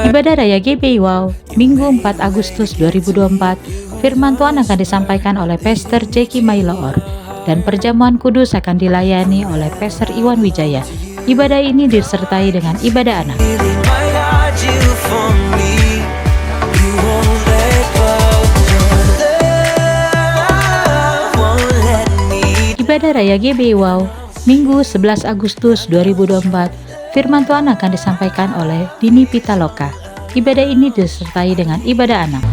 Ibadah Raya GBI Wow, Minggu 4 Agustus 2024, firman Tuhan akan disampaikan oleh Pastor Jeki Mailoor dan perjamuan kudus akan dilayani oleh Pastor Iwan Wijaya. Ibadah ini disertai dengan ibadah anak. Ibadah Raya GBI Wow, Minggu 11 Agustus 2024, firman Tuhan akan disampaikan oleh Dini Pitaloka. Ibadah ini disertai dengan ibadah anak.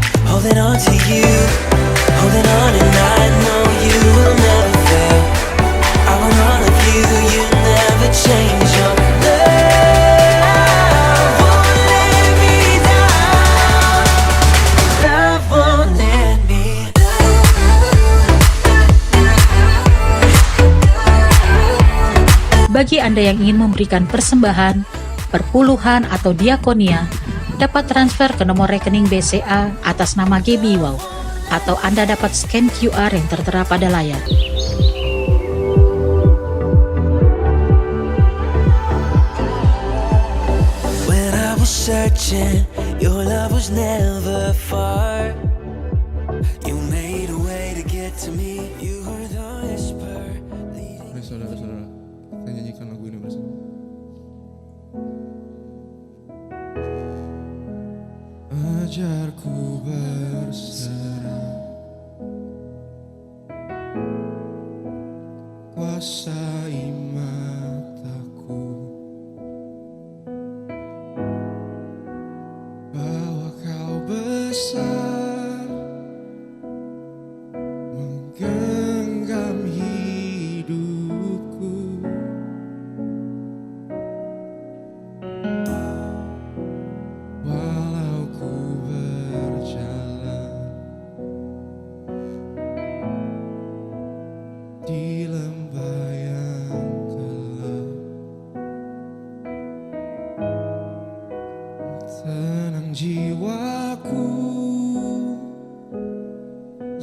Bagi Anda yang ingin memberikan persembahan, perpuluhan, atau diakonia, dapat transfer ke nomor rekening BCA atas nama GBI Wow, atau Anda dapat scan QR yang tertera pada layar. Saudara-saudara, kita nyanyikan lagu ini bersama. Ajarku berserah, kuasai mataku, bahwa kau besar, menggenggam hidupku. Walau ku berjalan di lembah yang gelap, tenang jiwaku,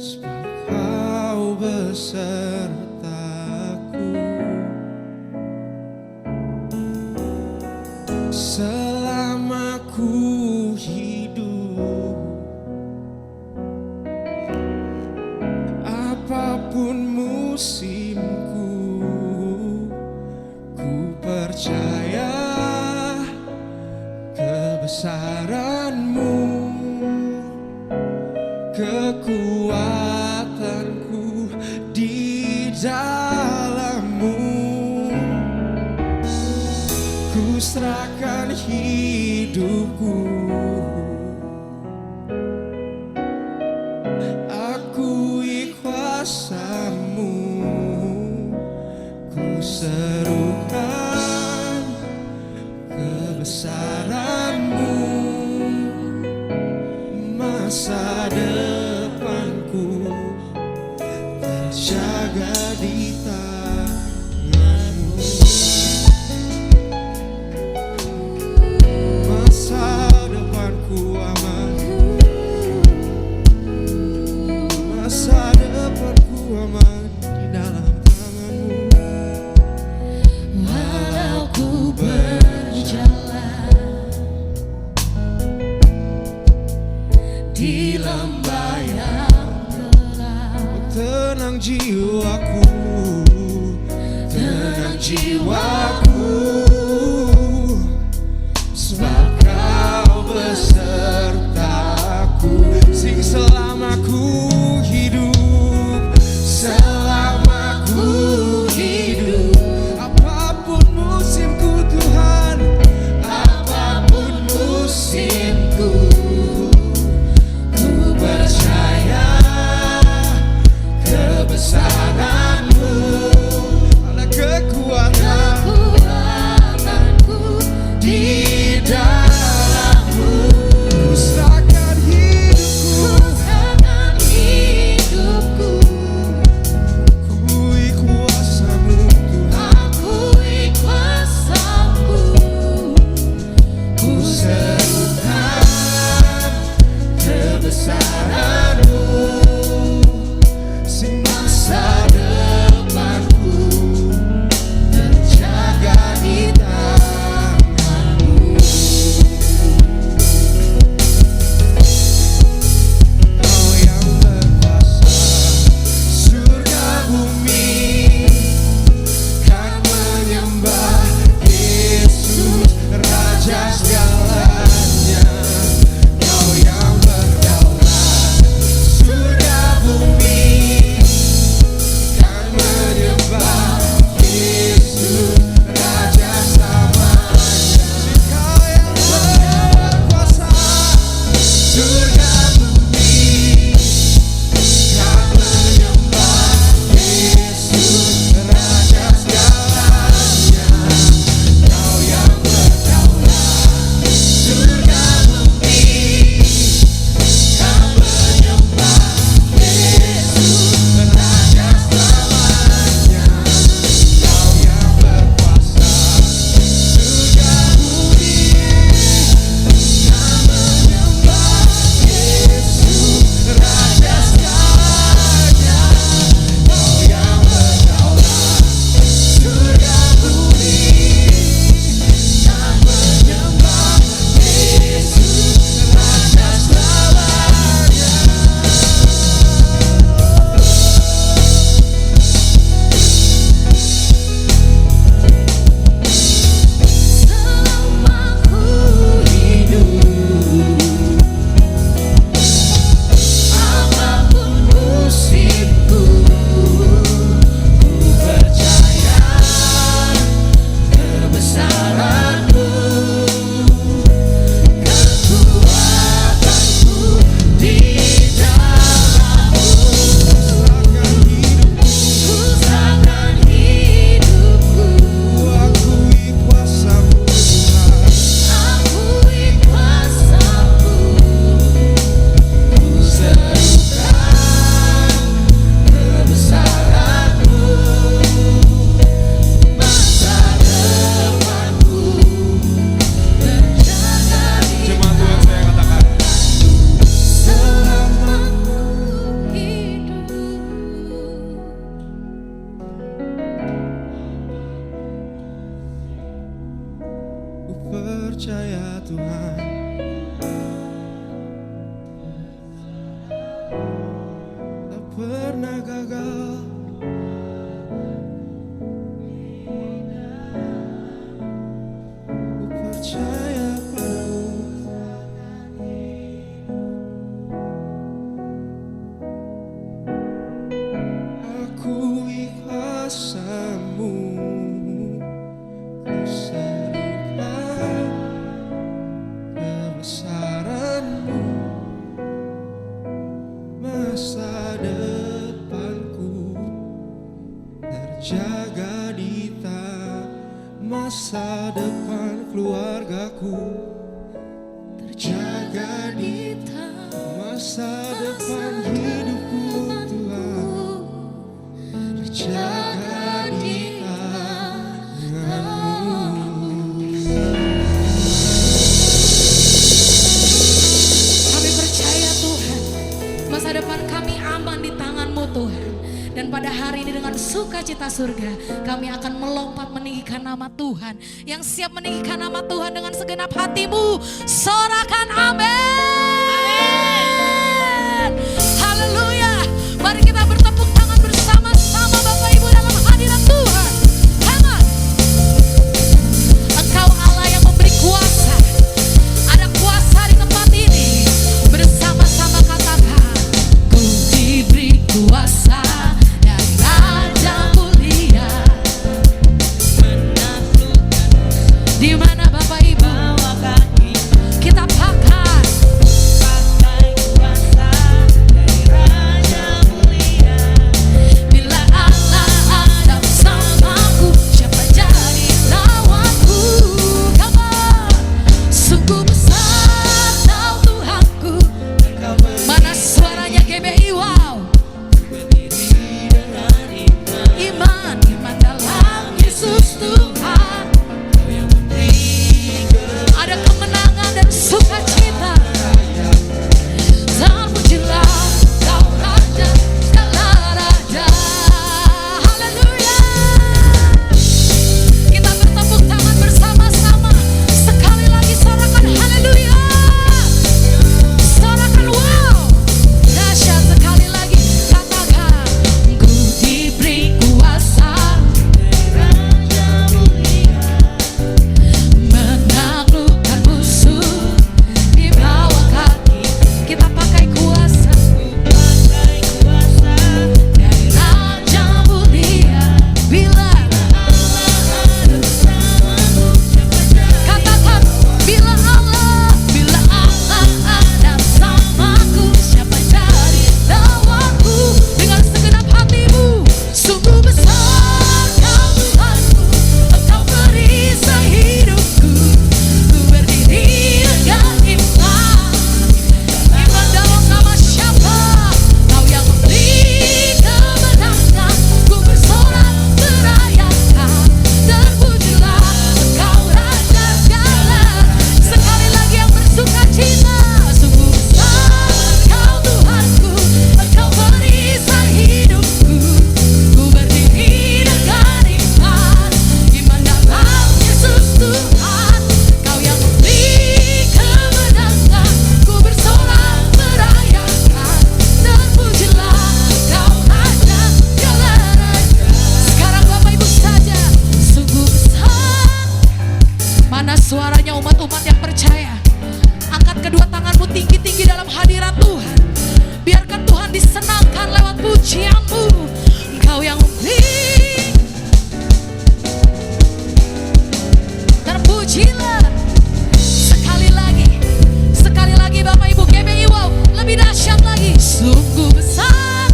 sebab kau besertaku. Selama ku hidup, apapun musimku, ku percaya kebesaran-Mu, kekuatanku di dalam-Mu. Ku serahkan hidupku, akui kuasa-Mu. Ku serukan kebesaran-Mu, masa depanku terjaga di tangan-Mu. Masa depanku aman, masa depanku aman di dalam tangan-Mu. Walau ku berjalan di lembah yang gelap, Tenang jiwaku, tenang jiwaku, sebab kau besertaku. Sing selama ku hidup, selama ku hidup, apapun musimku Tuhan, apapun musimku, ku percaya kebesaran-Mu, ada kekuatanku di dalam-Mu. Ku serahkan hidupku, Tuhan. Tak pernah gagal. Ku percaya padamu. Aku ikhlasamu, ku serukan kebesaranmu. Masa depanku terjaga di tangan, masa depan keluargaku terjaga di tangan, masa depan hidupku Tuhan terjaga di tangan-Mu. Kami percaya Tuhan, masa depan kami aman di tangan-Mu Tuhan. Dan pada hari ini dengan sukacita surga, kami akan melompat meninggikan nama Tuhan. Yang siap meninggikan nama Tuhan dengan segenap hatimu, sorakan amin. Haleluya. Mari kita bertepuk tangan bersama-sama Bapak Ibu dalam hadirat Tuhan. Come on. Engkau Allah yang memberi kuasa. Ada kuasa di tempat ini. Bersama-sama katakan, ku diberi kuasa dari Raja Mulia. Di mana Bapak Ibu? Kita pakai kuasa dari Raja Mulia. Bila Allah ada bersamaku, siapa jadi lawanku? Come on. Sungguh besar Kau Tuhanku. Mana suaranya GBI? Wow. Iman dalam Yesus Tuhan. Ada kemenangan dan sukacita. Terpujilah Kau Raja segala raja. Haleluya. Kita bertepuk tangan bersama-sama. Sekali lagi sorakan haleluya. Sorakan wow. Dahsyat sekali lagi. Katakan, ku diberi kuasa menaklukkan musuh di bawah kaki. Kita pakai kuasa dari Raja Mulia. Bila katakan, bila Allah ada bersamaku, siapa jadi lawanku? Dengan segenap hatimu, sungguh besar Kau Tuhanku. Engkau perisai hidupku. Ku berdiri dengan iman. Iman dalam nama siapa? Kau yang memberi kemenangan. Ku bersorak merayakan. Terpujilah Engkau Raja segala. Sekali lagi yang bersukacita. Sungguh besar Kau Tuhanku. Engkau perisai hidupku. Ku berdiri dengan iman. Iman dalam Yesus Tuhan. Kau yang memberi kemenangan. Ku bersorak merayakan. Terpujilah Kau Raja segala raja. Sekarang Bapak Ibu saja. Sungguh besar. Mana suaranya umat-umat yang percaya? Angkat kedua tanganmu tinggi-tinggi dalam hadirat Tuhan. Biarkan Tuhan disenangkan lewat pujianmu. Engkau yang memberi. Terpujilah. Sekali lagi Bapak Ibu GBI wow. Lebih dahsyat lagi. Sungguh besar.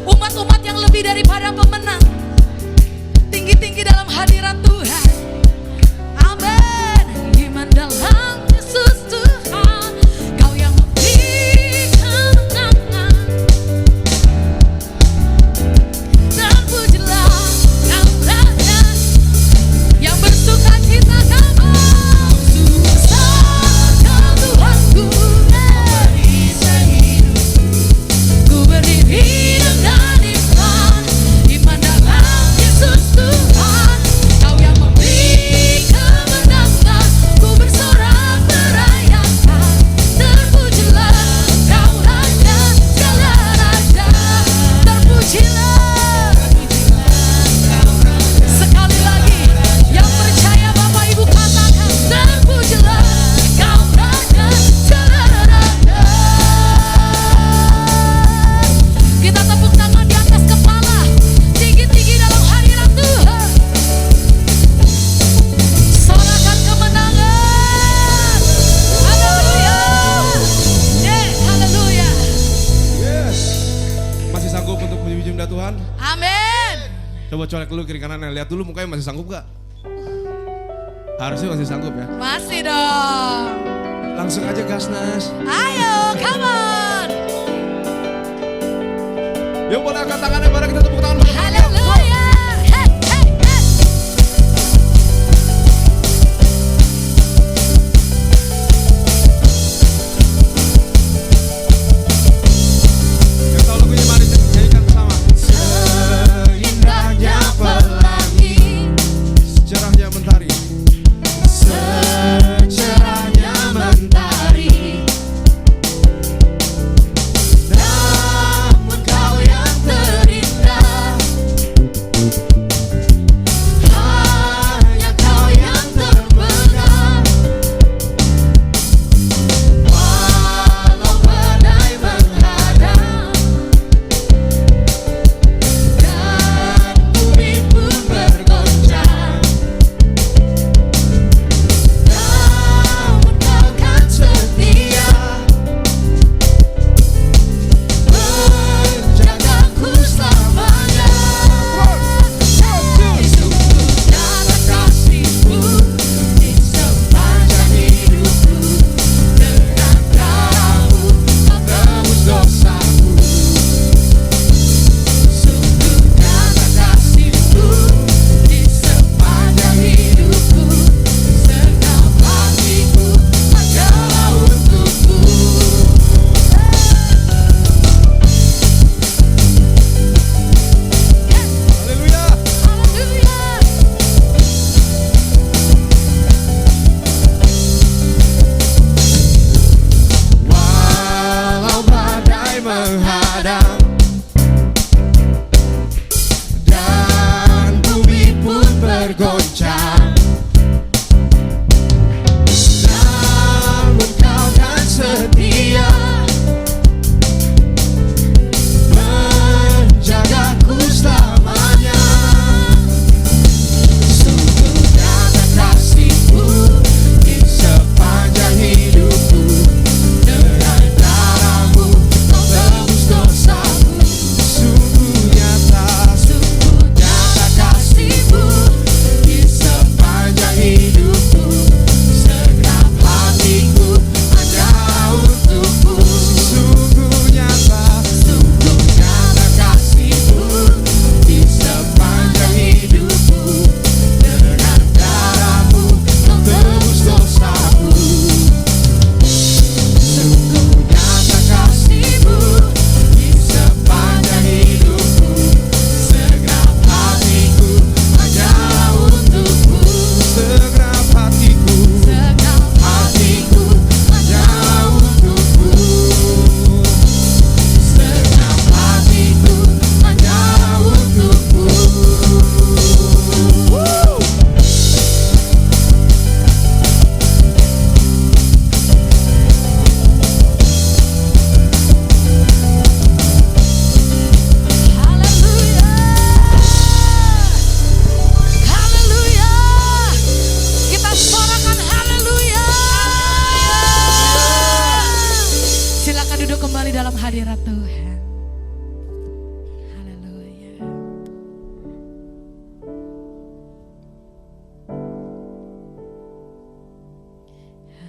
Umat-umat yang lebih daripada pemenang. Tinggi-tinggi dalam hadirat Tuhan. Amin. Iman dalam Yesus Tuhan. Kau yang memberi kemenangan. Terpujilah Kau Raja yang bersukacita. Come on. Coba colek dulu kiri kanan, lihat dulu mukanya masih sanggup gak? Harusnya masih sanggup ya. Masih dong. Langsung aja gas Nas. Ayo, come on. Yuk boleh angkat tangannya bareng kita tepuk tangan. Haleluya. Hey, hey, hey. Yang tahu lagunya mari nyanyikan bersama. Seindahnya pelangi, Sejarahnya mentari. secerahnya mentari, namun kau yang terindah, hanya kau yang terbenam. Walau badai menghadang dan bumi pun bergoncang, namun kau kan setia menjagaku selamanya. Sungguh nyata kasih-Mu di sepanjang hidupku, dengan darah-Mu Kau tebus dosaku. Sungguh nyata kasih-Mu di sepanjang hidupku, segenap hatiku adalah untuk-Mu. Haleluya. Haleluya. Walau badai menghadang Dan bumi pun bergoncang, namun kau kan setia menjagaku selamanya. Sungguh nyata kasih-Mu di sepanjang hidupku, dengan darah-Mu Kau tebus dosaku. sungguh nyata. Sungguh nyata kasih-Mu di sepanjang hidupku, segenap hatiku adalah untuk-Mu. Sungguh nyata. Sungguh nyata kasih-Mu di sepanjang hidupku, dengan darah-Mu Kau tebus dosaku. Sungguh nyata kasih-Mu di sepanjang hidupku, segenap hatiku adalah untuk-Mu. Segenap hatiku. Segenap hatiku adalah untuk-Mu. Segenap hatiku adalah untuk-Mu. Haleluya. Haleluya. Kita suarakan haleluya. Silakan duduk kembali dalam hadirat Tuhan. Haleluya.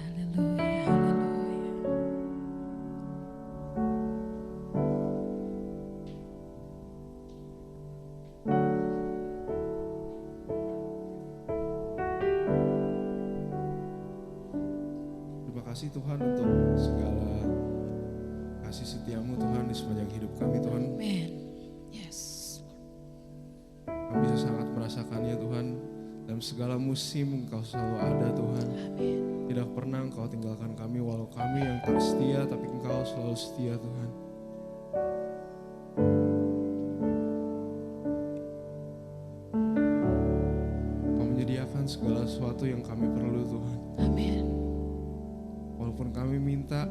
Haleluya. Haleluya. Terima kasih Tuhan untuk segala kasih setia-Mu Tuhan di sepanjang hidup kami Tuhan. Amen. Yes. Kami bisa sangat merasakannya Tuhan. Dalam segala musim Engkau selalu ada Tuhan. Amin. Tidak pernah Engkau tinggalkan kami walau kami yang tak setia, tapi Engkau selalu setia Tuhan. Engkau menyediakan segala sesuatu yang kami perlu Tuhan. Amin. Walaupun kami minta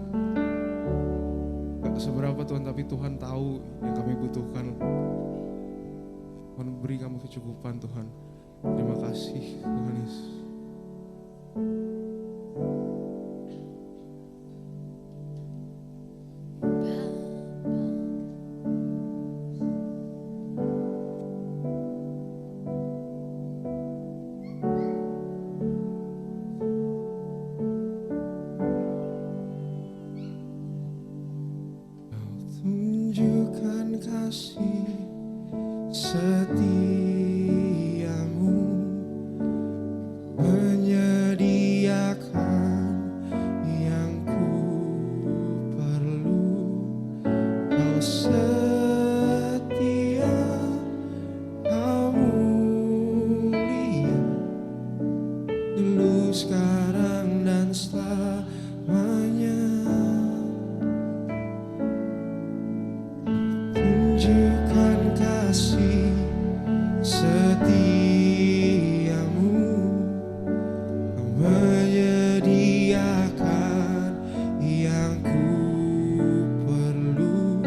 gak seberapa Tuhan, tapi Tuhan tahu yang kami butuhkan. Tuhan beri kami kecukupan Tuhan. Terima kasih Tuhan Yesus. kasih setiamu menyediakan yang ku perlu. Kau setia, kau mulia, dulu, sekarang, dan selamanya. Tunjukkan kasih setiamu menyediakan yang ku perlu.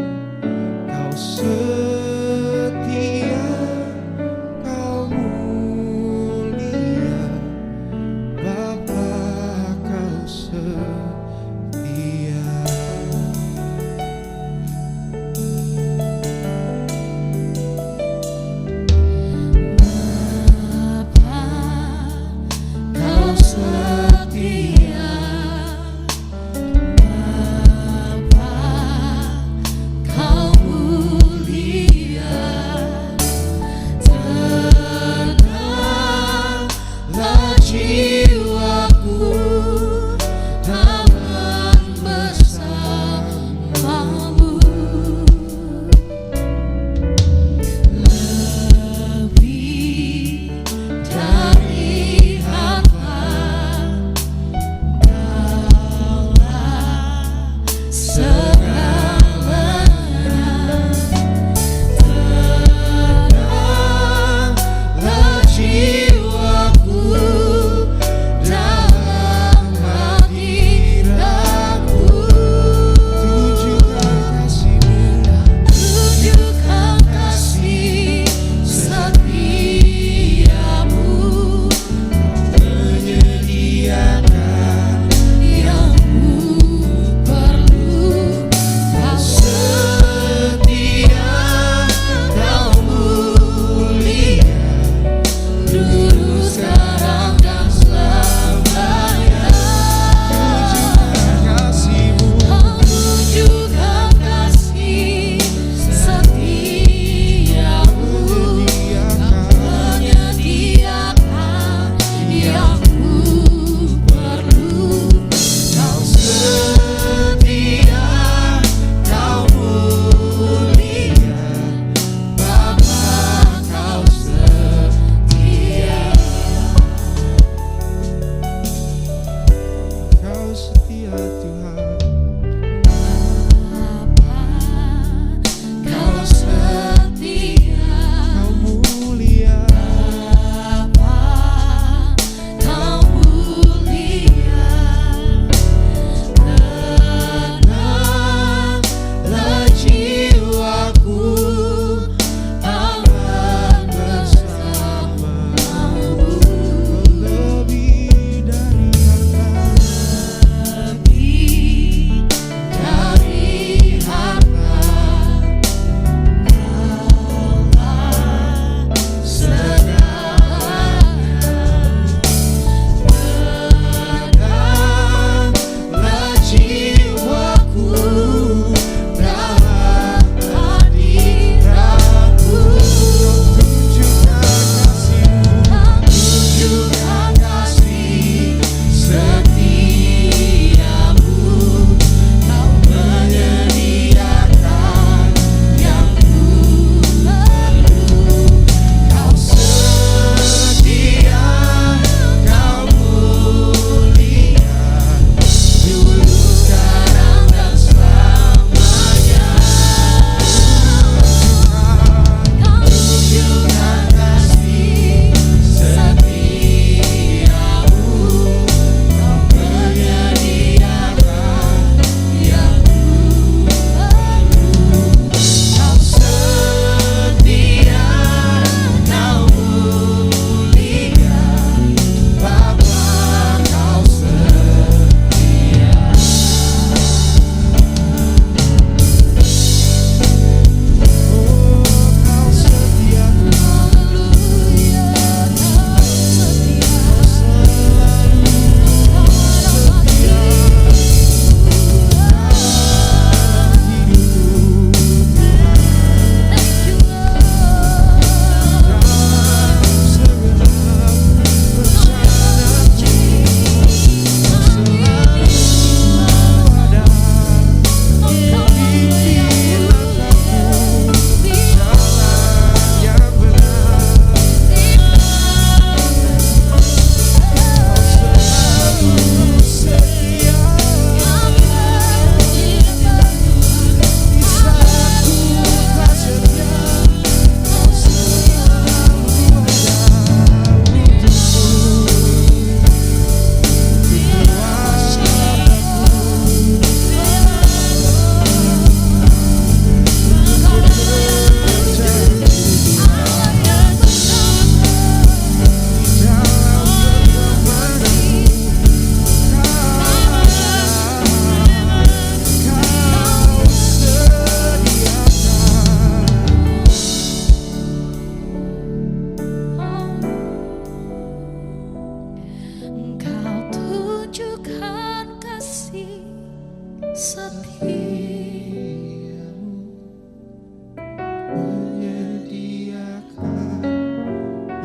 menyediakan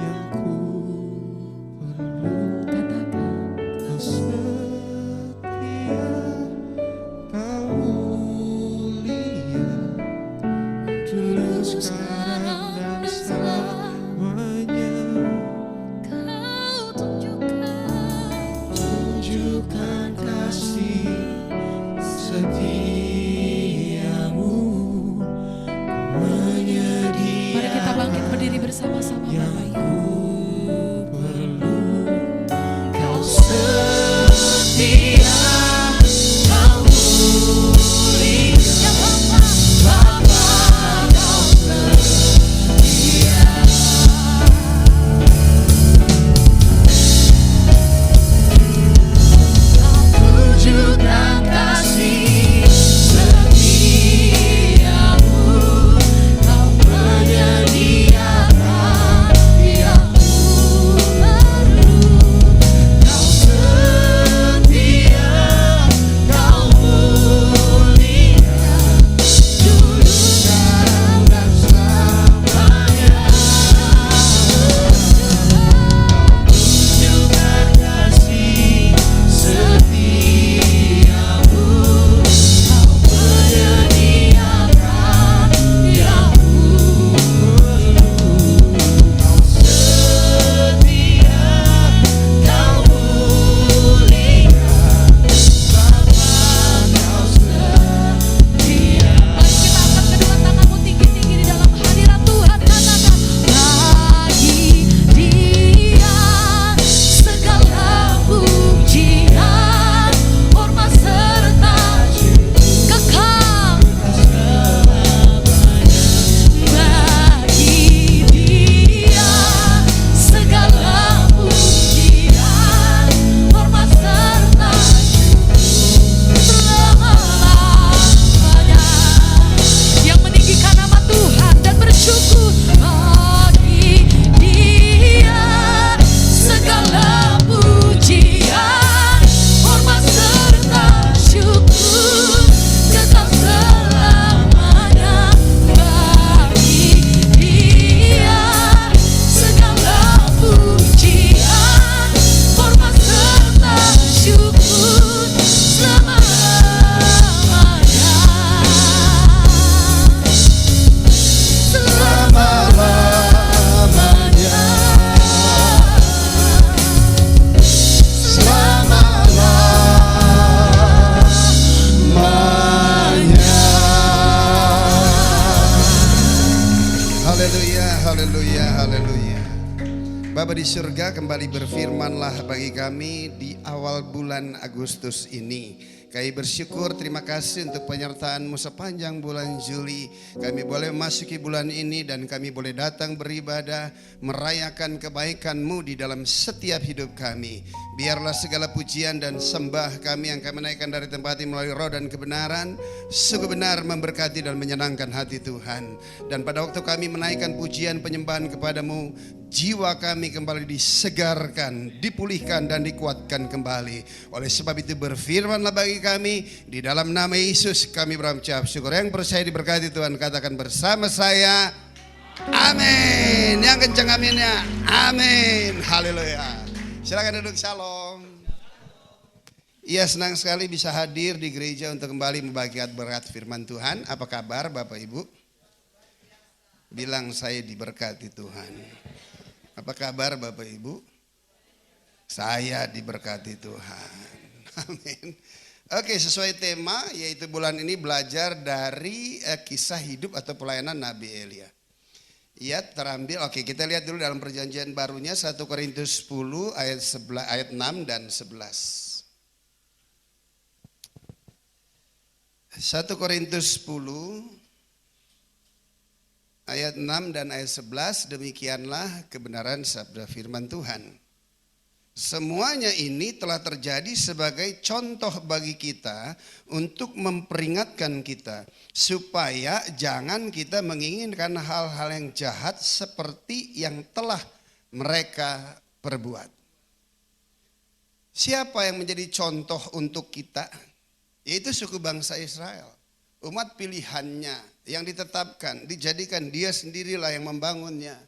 yang ku perlu. Kau setia, kau mulia, dulu sekarang dan selamanya. Tunjukkan kasih setiamu, menyediakan Mari kita bangkit berdiri bersama-sama yang Bapak Ibu. ku perlu. Kau setia, kau mulia, Ya Bapa, Bapa, kau setia. Tunjukkan kasih setiamu, kau menyediakan yang ku perlu. Kau setia, kau mulia, dulu sekarang dan selamanya. Tunjukkan kasih setiamu, kau menyediakan yang ku perlu. Kau setia, kau mulia, Bapa, kau setia. mari kita angkat kedua tanganmu tinggi-tinggi di dalam hadirat Tuhan. Katakan, bagi Dia segala pujian, hormat serta kekal. Bagi Dia segala pujian, hormat serta selamanya. Yang meninggikan nama Tuhan dan bersyukur, bagi Dia segala pujian, hormat serta syukur kekal selamanya. Bagi Dia segala pujian, hormat serta syukur selamanya. Selama-lamanya, selama-lamanya. Haleluya, haleluya, haleluya. Bapa di surga, kembali berfirmanlah bagi kami di awal bulan Agustus ini. Kami bersyukur, terima kasih untuk penyertaan-Mu sepanjang bulan Juli. Kami boleh memasuki bulan ini dan kami boleh datang beribadah, merayakan kebaikan-Mu di dalam setiap hidup kami. Biarlah segala pujian dan sembah kami yang kami naikkan dari tempat ini melalui roh dan kebenaran, sungguh benar memberkati dan menyenangkan hati Tuhan. Dan pada waktu kami menaikkan pujian penyembahan kepadamu, jiwa kami kembali disegarkan, dipulihkan dan dikuatkan kembali. Oleh sebab itu berfirmanlah bagi kami, di dalam nama Yesus kami berucap syukur. Yang percaya diberkati Tuhan katakan bersama saya, amin. Yang kencang aminnya, amin. Haleluya. Silakan duduk, shalom. Iya, senang sekali bisa hadir di gereja untuk kembali membagikan berkat firman Tuhan. Apa kabar Bapak Ibu? Bilang saya diberkati Tuhan. Apa kabar Bapak Ibu? Saya diberkati Tuhan. Amin. Oke, sesuai tema yaitu bulan ini belajar dari kisah hidup atau pelayanan Nabi Elia. Ya, terambil. Oke, kita lihat dulu dalam perjanjian barunya 1 Korintus 10 ayat 6 dan 11. 1 Korintus 10 ayat 6 dan ayat 11, demikianlah kebenaran sabda firman Tuhan. Semuanya ini telah terjadi sebagai contoh bagi kita untuk memperingatkan kita supaya jangan kita menginginkan hal-hal yang jahat seperti yang telah mereka perbuat. Siapa yang menjadi contoh untuk kita? Yaitu suku bangsa Israel. Umat pilihannya yang ditetapkan, dijadikan dia sendirilah yang membangunnya.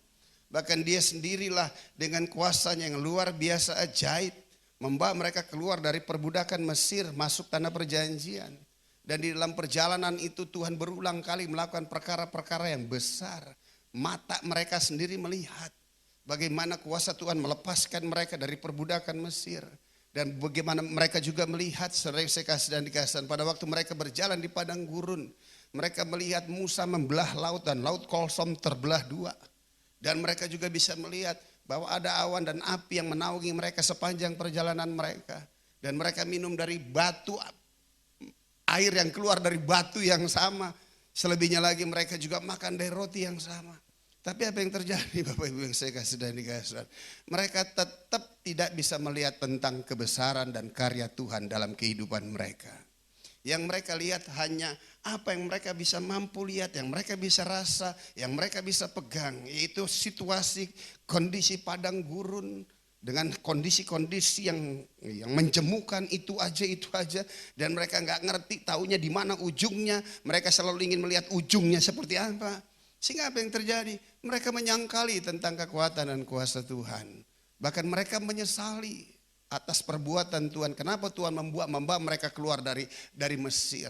Bahkan dia sendirilah dengan kuasanya yang luar biasa ajaib membawa mereka keluar dari perbudakan Mesir masuk tanah perjanjian. Dan di dalam perjalanan itu Tuhan berulang kali melakukan perkara-perkara yang besar. Mata mereka sendiri melihat bagaimana kuasa Tuhan melepaskan mereka dari perbudakan Mesir. Dan bagaimana mereka juga melihat, sering saya kasih dan dikasih, pada waktu mereka berjalan di padang gurun. Mereka melihat Musa membelah laut dan laut Kolsom terbelah dua. Dan mereka juga bisa melihat bahwa ada awan dan api yang menaungi mereka sepanjang perjalanan mereka. Dan mereka minum dari batu, air yang keluar dari batu yang sama. Selebihnya lagi mereka juga makan dari roti yang sama. Tapi apa yang terjadi Bapak Ibu yang saya kasih dan dikasih? Mereka tetap tidak bisa melihat tentang kebesaran dan karya Tuhan dalam kehidupan mereka. Yang mereka lihat hanya apa yang mereka bisa mampu lihat, yang mereka bisa rasa, yang mereka bisa pegang. Yaitu situasi, kondisi padang gurun dengan kondisi-kondisi yang menjemukan itu aja. Dan mereka nggak ngerti taunya di mana ujungnya. Mereka selalu ingin melihat ujungnya seperti apa. Sehingga apa yang terjadi? Mereka menyangkali tentang kekuatan dan kuasa Tuhan. Bahkan mereka menyesali atas perbuatan Tuhan. Kenapa Tuhan membawa mereka keluar dari Mesir.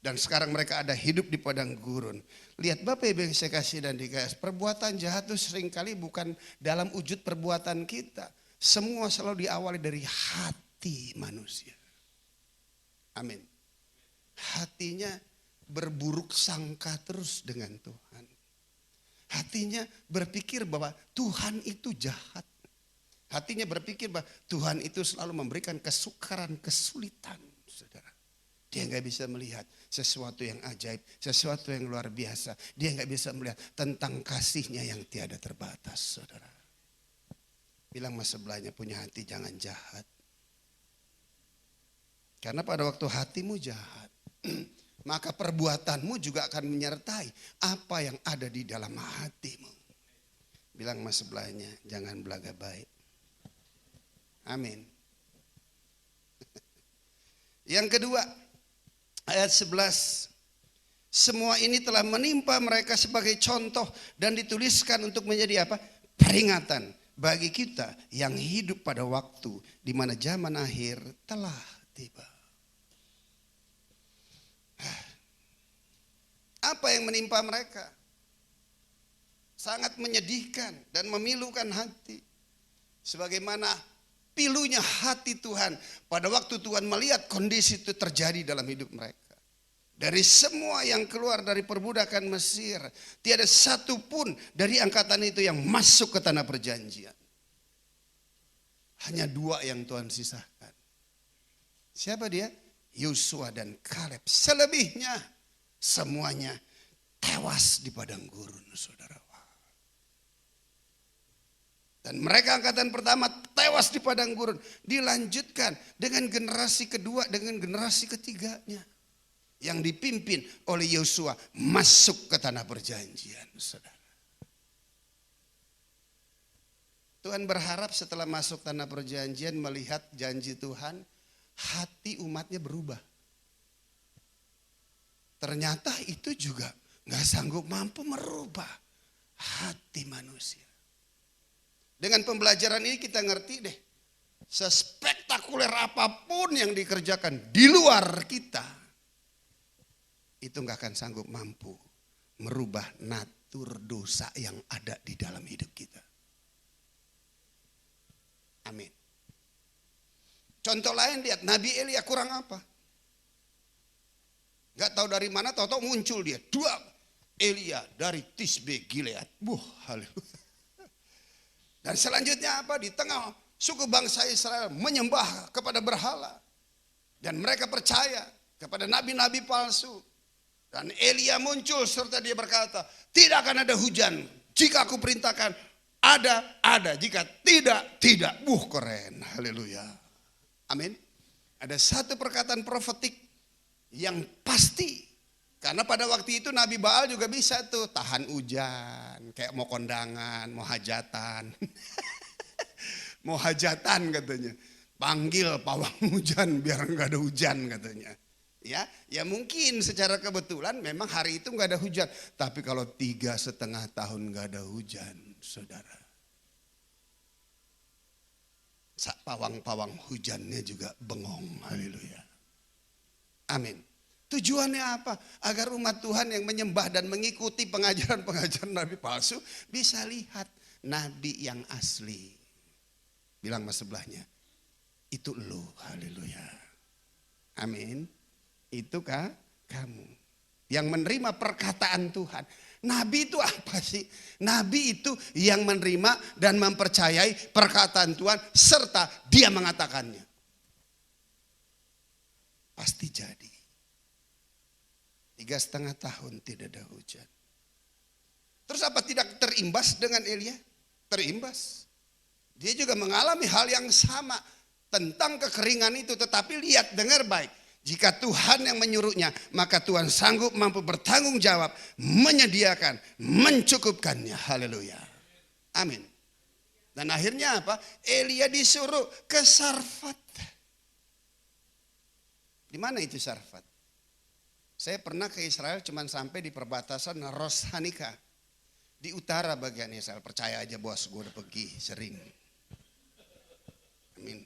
Dan sekarang mereka ada hidup di padang gurun. Lihat Bapak Ibu yang saya kasih dan dikasih. Perbuatan jahat itu seringkali bukan dalam wujud perbuatan kita. Semua selalu diawali dari hati manusia. Amin. Hatinya berburuk sangka terus dengan Tuhan. Hatinya berpikir bahwa Tuhan itu jahat. Hatinya berpikir bahwa Tuhan itu selalu memberikan kesukaran, kesulitan. Saudara. Dia nggak bisa melihat sesuatu yang ajaib, sesuatu yang luar biasa. Dia nggak bisa melihat tentang kasihnya yang tiada terbatas, saudara. Bilang mas sebelahnya, punya hati jangan jahat. Karena pada waktu hatimu jahat, maka perbuatanmu juga akan menyertai apa yang ada di dalam hatimu. Bilang mas sebelahnya, jangan belaga baik. Amin. Yang kedua, ayat 11. Semua ini telah menimpa mereka sebagai contoh dan dituliskan untuk menjadi apa? Peringatan bagi kita yang hidup pada waktu di mana zaman akhir telah tiba. Apa yang menimpa mereka? Sangat menyedihkan dan memilukan hati. Sebagaimana pilunya hati Tuhan pada waktu Tuhan melihat kondisi itu terjadi dalam hidup mereka. Dari semua yang keluar dari perbudakan Mesir, tiada satu pun dari angkatan itu yang masuk ke tanah perjanjian. Hanya 2 yang Tuhan sisakan. Siapa dia? Yosua dan Kaleb. Selebihnya semuanya tewas di padang gurun, saudara. Dan mereka angkatan pertama tewas di padang gurun. Dilanjutkan dengan generasi kedua, dengan generasi ketiganya. Yang dipimpin oleh Yosua masuk ke tanah perjanjian, saudara. Tuhan berharap setelah masuk tanah perjanjian melihat janji Tuhan, hati umatnya berubah. Ternyata itu juga gak sanggup mampu merubah hati manusia. Dengan pembelajaran ini kita ngerti deh, sespektakuler apapun yang dikerjakan di luar kita, itu gak akan sanggup mampu merubah natur dosa yang ada di dalam hidup kita. Amin. Contoh lain lihat, Nabi Elia kurang apa? Gak tahu dari mana, tahu-tahu muncul dia. 2 Elia dari Tisbe Gilead. Haleluya. Dan selanjutnya apa? Di tengah suku bangsa Israel menyembah kepada berhala. Dan mereka percaya kepada nabi-nabi palsu. Dan Elia muncul serta dia berkata, tidak akan ada hujan. Jika aku perintahkan, ada. Jika tidak. Keren. Haleluya. Amin. Ada satu perkataan profetik yang pasti. Karena pada waktu itu Nabi Baal juga bisa tuh tahan hujan. Kayak mau kondangan, mau hajatan. Mau hajatan katanya. Panggil pawang hujan biar enggak ada hujan katanya. Ya mungkin secara kebetulan memang hari itu nggak ada hujan. Tapi kalau 3,5 tahun nggak ada hujan, saudara. Pawang-pawang hujannya juga bengong. Haleluya. Amin. Tujuannya apa? Agar umat Tuhan yang menyembah dan mengikuti pengajaran-pengajaran nabi palsu bisa lihat nabi yang asli. Bilang sama sebelahnya, itu lo. Haleluya. Amin. Itukah kamu yang menerima perkataan Tuhan? Nabi itu apa sih? Nabi itu yang menerima dan mempercayai perkataan Tuhan serta dia mengatakannya. Pasti jadi. 3,5 tahun tidak ada hujan. Terus apa tidak terimbas dengan Elia? Terimbas. Dia juga mengalami hal yang sama tentang kekeringan itu. Tetapi lihat, dengar baik. Jika Tuhan yang menyuruhnya, maka Tuhan sanggup mampu bertanggung jawab, menyediakan, mencukupkannya. Haleluya. Amin. Dan akhirnya apa? Elia disuruh ke Sarfat. Di mana itu Sarfat? Saya pernah ke Israel cuman sampai di perbatasan Ros Hanika. Di utara bagian Israel. Percaya aja bos, gue udah pergi sering. Amin.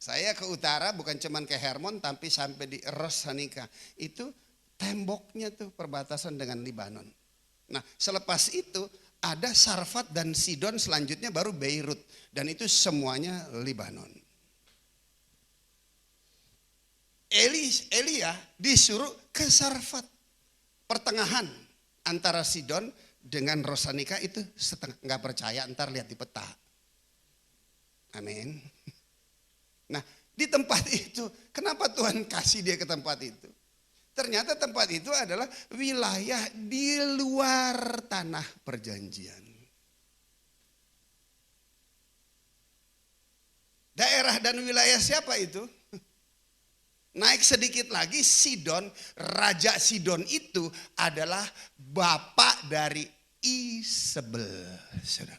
Saya ke utara bukan cuman ke Hermon tapi sampai di Ros Hanika. Itu temboknya tuh perbatasan dengan Libanon. Nah selepas itu ada Sarfat dan Sidon, selanjutnya baru Beirut. Dan itu semuanya Libanon. Elia disuruh ke Sarfat. Pertengahan antara Sidon dengan Ros Hanika itu setengah. Gak percaya, ntar lihat di peta. Amin. Nah di tempat itu, kenapa Tuhan kasih dia ke tempat itu? Ternyata tempat itu adalah wilayah di luar tanah perjanjian. Daerah dan wilayah siapa itu? Naik sedikit lagi, Sidon, Raja Sidon itu adalah bapak dari Isabel. Saudara.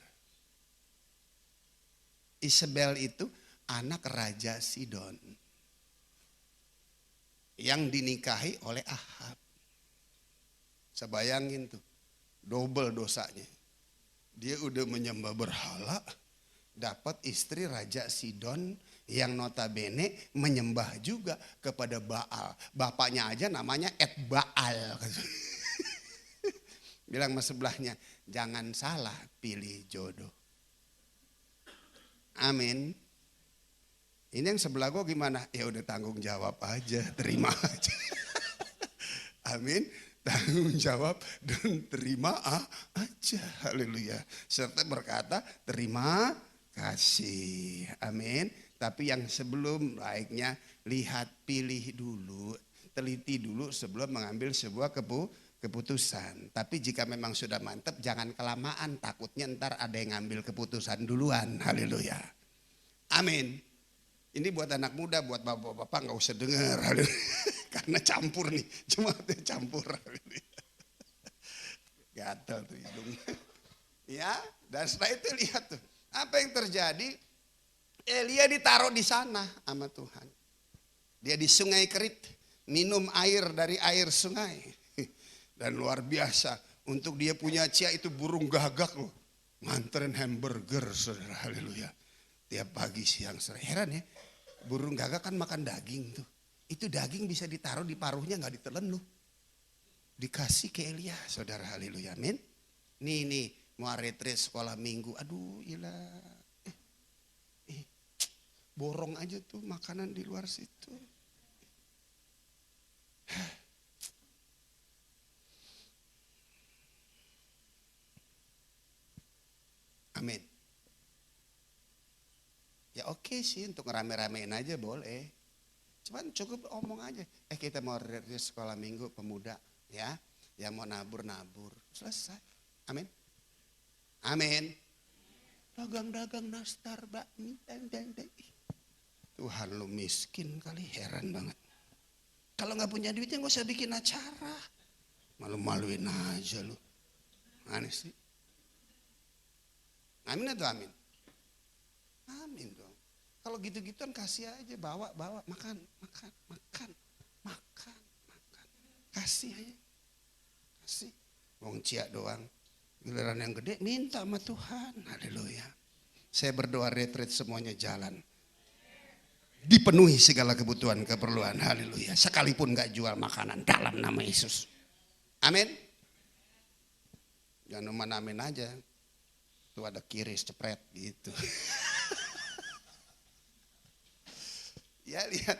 Isabel itu anak Raja Sidon yang dinikahi oleh Ahab. Saya bayangin tuh, double dosanya. Dia udah menyembah berhala, dapat istri Raja Sidon yang notabene menyembah juga kepada Baal. Bapaknya aja namanya Baal. Bilang sama sebelahnya, jangan salah pilih jodoh. Amin. Ini yang sebelah gue gimana? Ya udah tanggung jawab aja, terima aja. Amin. Tanggung jawab dan terima aja. Haleluya. Serta berkata terima kasih. Amin. Tapi yang sebelum baiknya lihat, pilih dulu, teliti dulu sebelum mengambil sebuah keputusan. Tapi jika memang sudah mantap jangan kelamaan, takutnya ntar ada yang ngambil keputusan duluan. Haleluya. Amin. Ini buat anak muda, buat bapak-bapak gak usah dengar. Karena campur nih, cuma campur. Gatel tuh hidung. Ya, dan setelah itu lihat tuh, apa yang terjadi? Elia ditaruh di sana sama Tuhan. Dia di Sungai Kerit, minum air dari air sungai. Dan luar biasa, untuk dia punya cia itu burung gagak loh. Nganterin hamburger, saudara, haleluya. Tiap pagi, siang, sore. Heran ya, burung gagak kan makan daging tuh. Itu daging bisa ditaruh di paruhnya, gak ditelen loh. Dikasih ke Elia, saudara, haleluya, amin. Nih, mau retret sekolah minggu. Aduh, ilah. Borong aja tuh makanan di luar situ. Amin. Ya oke sih, untuk ngerame-ramein aja boleh. Cuman cukup omong aja. Kita mau retret sekolah minggu pemuda ya. Yang mau nabur-nabur. Selesai. Amin. Amin. Dagang-dagang nastar bakmi. Tuhan lu miskin kali, heran banget. Kalau gak punya duitnya gak usah bikin acara. Malu-maluin aja lu. Aneh sih. Amin atau amin? Amin dong. Kalau gitu-gituan kasih aja, bawa, makan. Kasih aja, kasih. Wong cia doang. Giliran yang gede minta sama Tuhan. Haleluya. Saya berdoa retreat semuanya jalan. Dipenuhi segala kebutuhan, keperluan. Haleluya. Sekalipun gak jual makanan dalam nama Yesus. Amin. Jangan cuma amin aja. Tuh ada kiris cepret gitu. Ya lihat,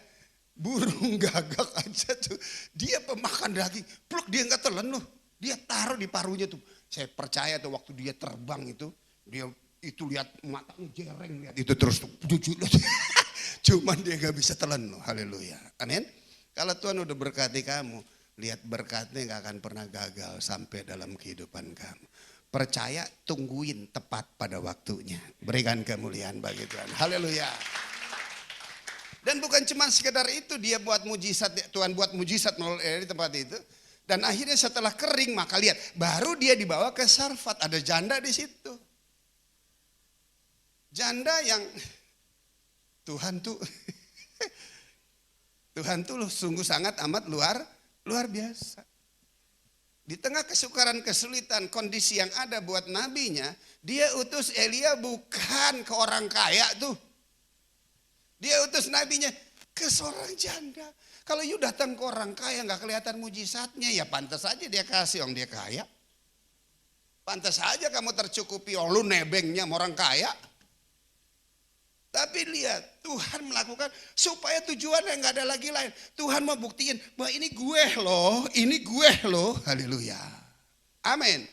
burung gagak aja tuh, dia pemakan daging, pluk dia nggak telan loh, dia taruh di paruhnya tuh. Saya percaya tuh waktu dia terbang itu, dia itu lihat matanya jereng, lihat itu terus tuh, cuman dia nggak bisa telan loh. Haleluya, amin. Kalau Tuhan udah berkati kamu, lihat berkatnya nggak akan pernah gagal sampai dalam kehidupan kamu. Percaya, tungguin tepat pada waktunya. Berikan kemuliaan bagi Tuhan. Haleluya. Dan bukan cuma sekedar itu, dia buat mujizat, Tuhan buat mujizat di tempat itu. Dan akhirnya setelah kering, maka lihat, baru dia dibawa ke Sarfat, ada janda di situ. Janda yang Tuhan tuh sungguh sangat amat luar biasa. Di tengah kesukaran, kesulitan, kondisi yang ada buat nabinya, dia utus Elia bukan ke orang kaya tuh. Dia utus nabinya ke seorang janda. Kalau you datang ke orang kaya nggak kelihatan mujizatnya, ya pantas aja dia kasih, orang dia kaya. Pantas aja kamu tercukupi, lu nebengnya sama orang kaya. Tapi lihat, Tuhan melakukan supaya tujuannya nggak ada lagi lain. Tuhan mau buktiin bahwa ini gue loh, haleluya. Amin.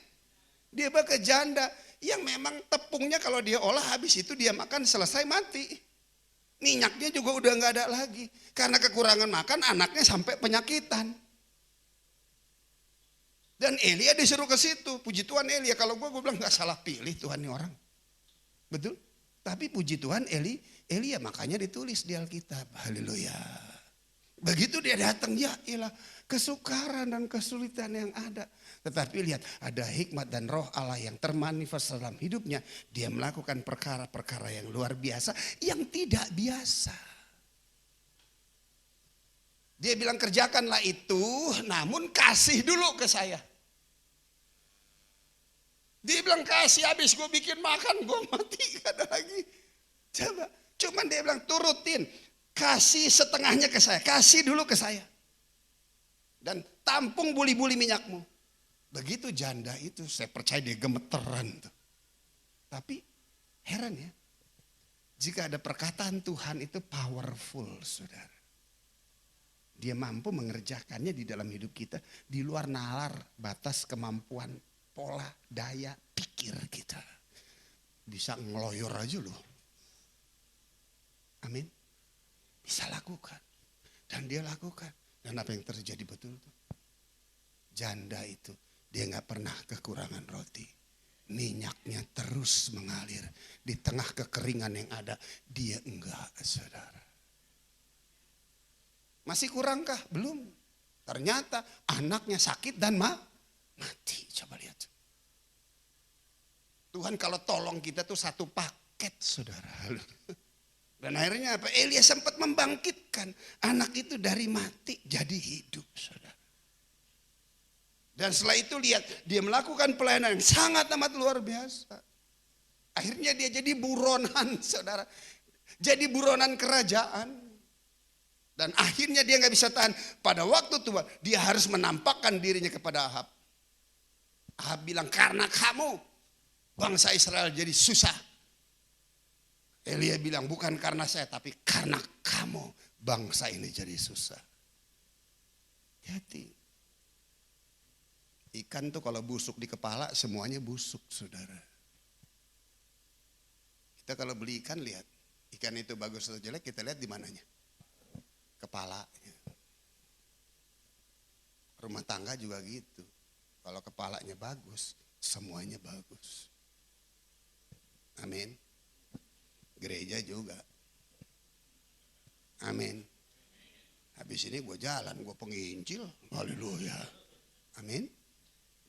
Dia pakai janda yang memang tepungnya kalau dia olah habis itu dia makan selesai mati. Minyaknya juga udah nggak ada lagi. Karena kekurangan makan anaknya sampai penyakitan. Dan Elia disuruh ke situ. Puji Tuhan Elia. Kalau gue bilang nggak salah pilih Tuhan ini orang. Betul? Tapi puji Tuhan Elia makanya ditulis di Alkitab. Haleluya. Begitu dia datang, ya ilah kesukaran dan kesulitan yang ada. Tetapi lihat, ada hikmat dan roh Allah yang termanifest dalam hidupnya. Dia melakukan perkara-perkara yang luar biasa, yang tidak biasa. Dia bilang kerjakanlah itu, namun kasih dulu ke saya. Dia bilang kasih, habis gue bikin makan, gue mati, gak ada lagi. Coba, cuman dia bilang turutin, kasih setengahnya ke saya, kasih dulu ke saya. Dan tampung buli-buli minyakmu. Begitu janda itu, saya percaya dia gemeteran tuh. Tapi heran ya, jika ada perkataan Tuhan itu powerful, saudara. Dia mampu mengerjakannya di dalam hidup kita, di luar nalar batas kemampuan, pola, daya, pikir kita. Bisa ngeloyor aja loh. Amin. Bisa lakukan. Dan dia lakukan. Dan apa yang terjadi betul tuh? Janda itu, dia gak pernah kekurangan roti. Minyaknya terus mengalir. Di tengah kekeringan yang ada, dia enggak, saudara. Masih kurangkah? Belum. Ternyata anaknya sakit dan mati. Coba lihat. Tuhan kalau tolong kita tuh satu paket, saudara. Dan akhirnya apa? Elia sempat membangkitkan anak itu dari mati jadi hidup, saudara. Dan setelah itu lihat, dia melakukan pelayanan yang sangat amat luar biasa. Akhirnya dia jadi buronan, saudara. Jadi buronan kerajaan. Dan akhirnya dia gak bisa tahan. Pada waktu tua, dia harus menampakkan dirinya kepada Ahab. Ahab bilang, karena kamu bangsa Israel jadi susah. Elia bilang, bukan karena saya, tapi karena kamu bangsa ini jadi susah. Hati. Ikan tuh kalau busuk di kepala semuanya busuk, saudara. Kita kalau beli ikan lihat, ikan itu bagus atau jelek kita lihat di mananya? Kepalanya. Rumah tangga juga gitu. Kalau kepalanya bagus, semuanya bagus. Amin. Gereja juga. Amin. Habis ini gue jalan, gue penginjil. Haleluya. Amin.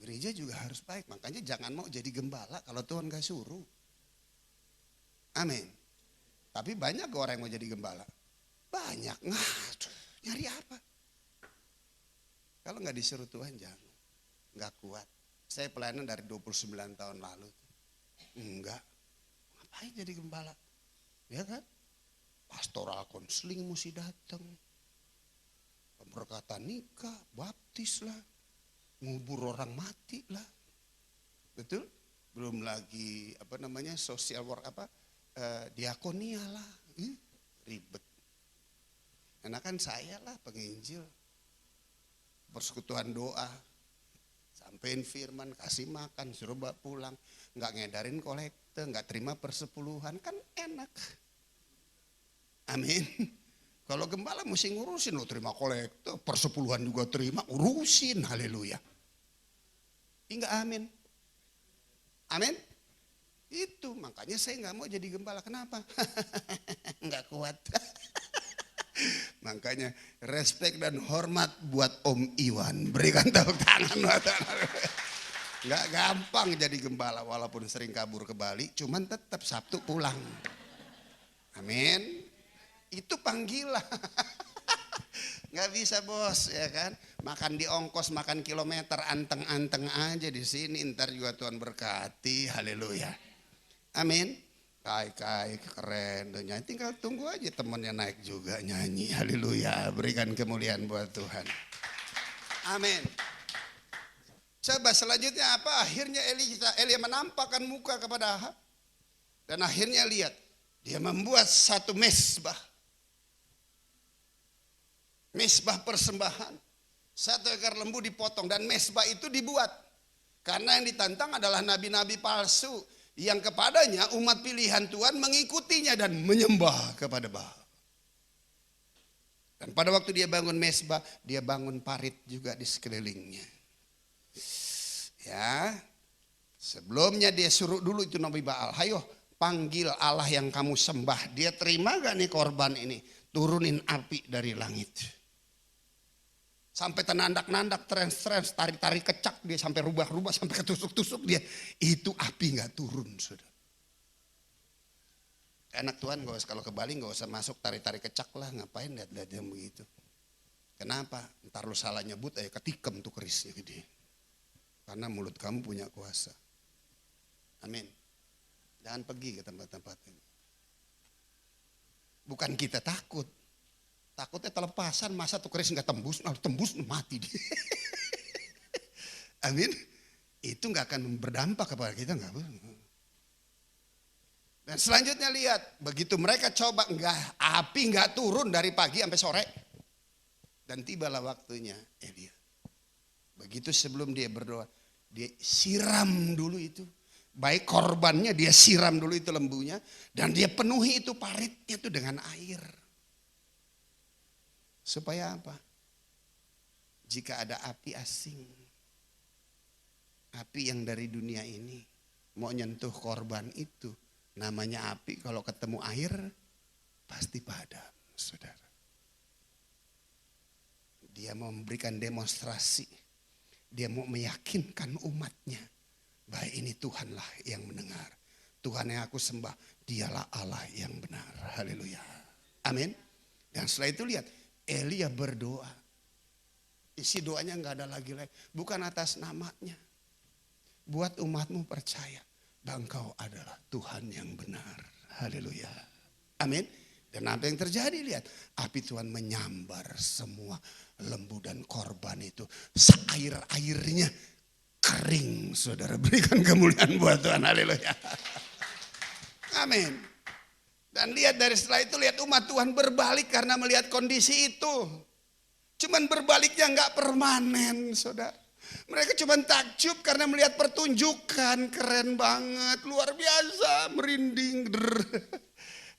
Gereja juga harus baik. Makanya jangan mau jadi gembala kalau Tuhan gak suruh. Amin. Tapi banyak orang yang mau jadi gembala. Banyak. Nyari apa? Kalau nggak disuruh Tuhan jangan. Nggak kuat. Saya pelayanan dari 29 tahun lalu. Enggak. Ngapain jadi gembala? Ya kan? Pastoral konseling mesti datang. Pemberkatan nikah, baptis lah. Ngubur orang mati lah. Betul? Belum lagi social work diakonia lah. Ribet. Karena kan saya lah penginjil. Persekutuan doa. Sampein firman, kasih makan, suruh bawa pulang. Nggak ngedarin kolekte, nggak terima persepuluhan, kan enak. Amin. Kalau gembala mesti ngurusin, lo terima kolekte, persepuluhan juga terima, urusin, haleluya. Enggak amin. Amin. Itu makanya saya nggak mau jadi gembala. Kenapa? Nggak kuat. Makanya respect dan hormat buat Om Iwan. Berikan tepuk tangan buat nggak gampang jadi gembala walaupun sering kabur ke Bali, cuman tetap Sabtu pulang. Amin. Itu panggilan. Nggak bisa bos, ya kan? Makan di ongkos, makan kilometer, anteng-anteng aja di sini. Ntar juga Tuhan berkati, haleluya. Amin. Kai keren, udah nyanyi. Tinggal tunggu aja temennya naik juga nyanyi, haleluya. Berikan kemuliaan buat Tuhan. Amin. Coba selanjutnya apa? Akhirnya Elia menampakkan muka kepada Ahab. Dan akhirnya lihat, dia membuat satu mesbah. Mesbah persembahan. 1 ekor lembu dipotong dan mesbah itu dibuat. Karena yang ditantang adalah nabi-nabi palsu. Yang kepadanya umat pilihan Tuhan mengikutinya dan menyembah kepada Baal. Dan pada waktu dia bangun mesbah, dia bangun parit juga di sekelilingnya. Ya, sebelumnya dia suruh dulu itu Nabi Baal, hayo panggil Allah yang kamu sembah. Dia terima gak nih korban ini? Turunin api dari langit. Sampai tenandak-nandak, trens-trens, tarik-tarik kecak dia sampai rubah-rubah, sampai ketusuk-tusuk dia. Itu api gak turun, saudara. Enak Tuhan, gak usah, kalau ke Bali gak usah masuk tarik-tarik kecak lah. Ngapain lihat-lihat yang begitu. Kenapa? Ntar lu salah nyebut aja ketikem tuh kerisnya gede. Karena mulut kamu punya kuasa. Amin. Jangan pergi ke tempat-tempat ini. Bukan kita takut. Takutnya telepasan, masa tuh keris nggak tembus mati dia. Amin. Itu nggak akan berdampak kepada kita, nggak. Dan selanjutnya lihat, begitu mereka coba api nggak turun dari pagi sampai sore. Dan tibalah waktunya Elia. Begitu sebelum dia berdoa, dia siram dulu itu. Baik korbannya dia siram dulu itu lembunya. Dan dia penuhi itu paritnya itu dengan air. Supaya apa? Jika ada api asing, api yang dari dunia ini mau nyentuh korban itu, namanya api kalau ketemu air pasti padam, saudara. Dia mau memberikan demonstrasi, dia mau meyakinkan umatnya bahwa ini Tuhanlah yang mendengar. Tuhan yang aku sembah, dialah Allah yang benar. Haleluya. Amin. Dan setelah itu lihat, Elia berdoa. Isi doanya nggak ada lagi. Bukan atas namanya. Buat umatmu percaya bahwa Engkau adalah Tuhan yang benar. Haleluya. Amin. Dan apa yang terjadi lihat. Api Tuhan menyambar semua lembu dan korban itu. Seair-airnya kering. Saudara, berikan kemuliaan buat Tuhan. Haleluya. Amin. Dan lihat dari setelah itu, lihat umat Tuhan berbalik karena melihat kondisi itu. Cuman berbaliknya nggak permanen, saudara. Mereka cuman takjub karena melihat pertunjukan, keren banget, luar biasa, merinding.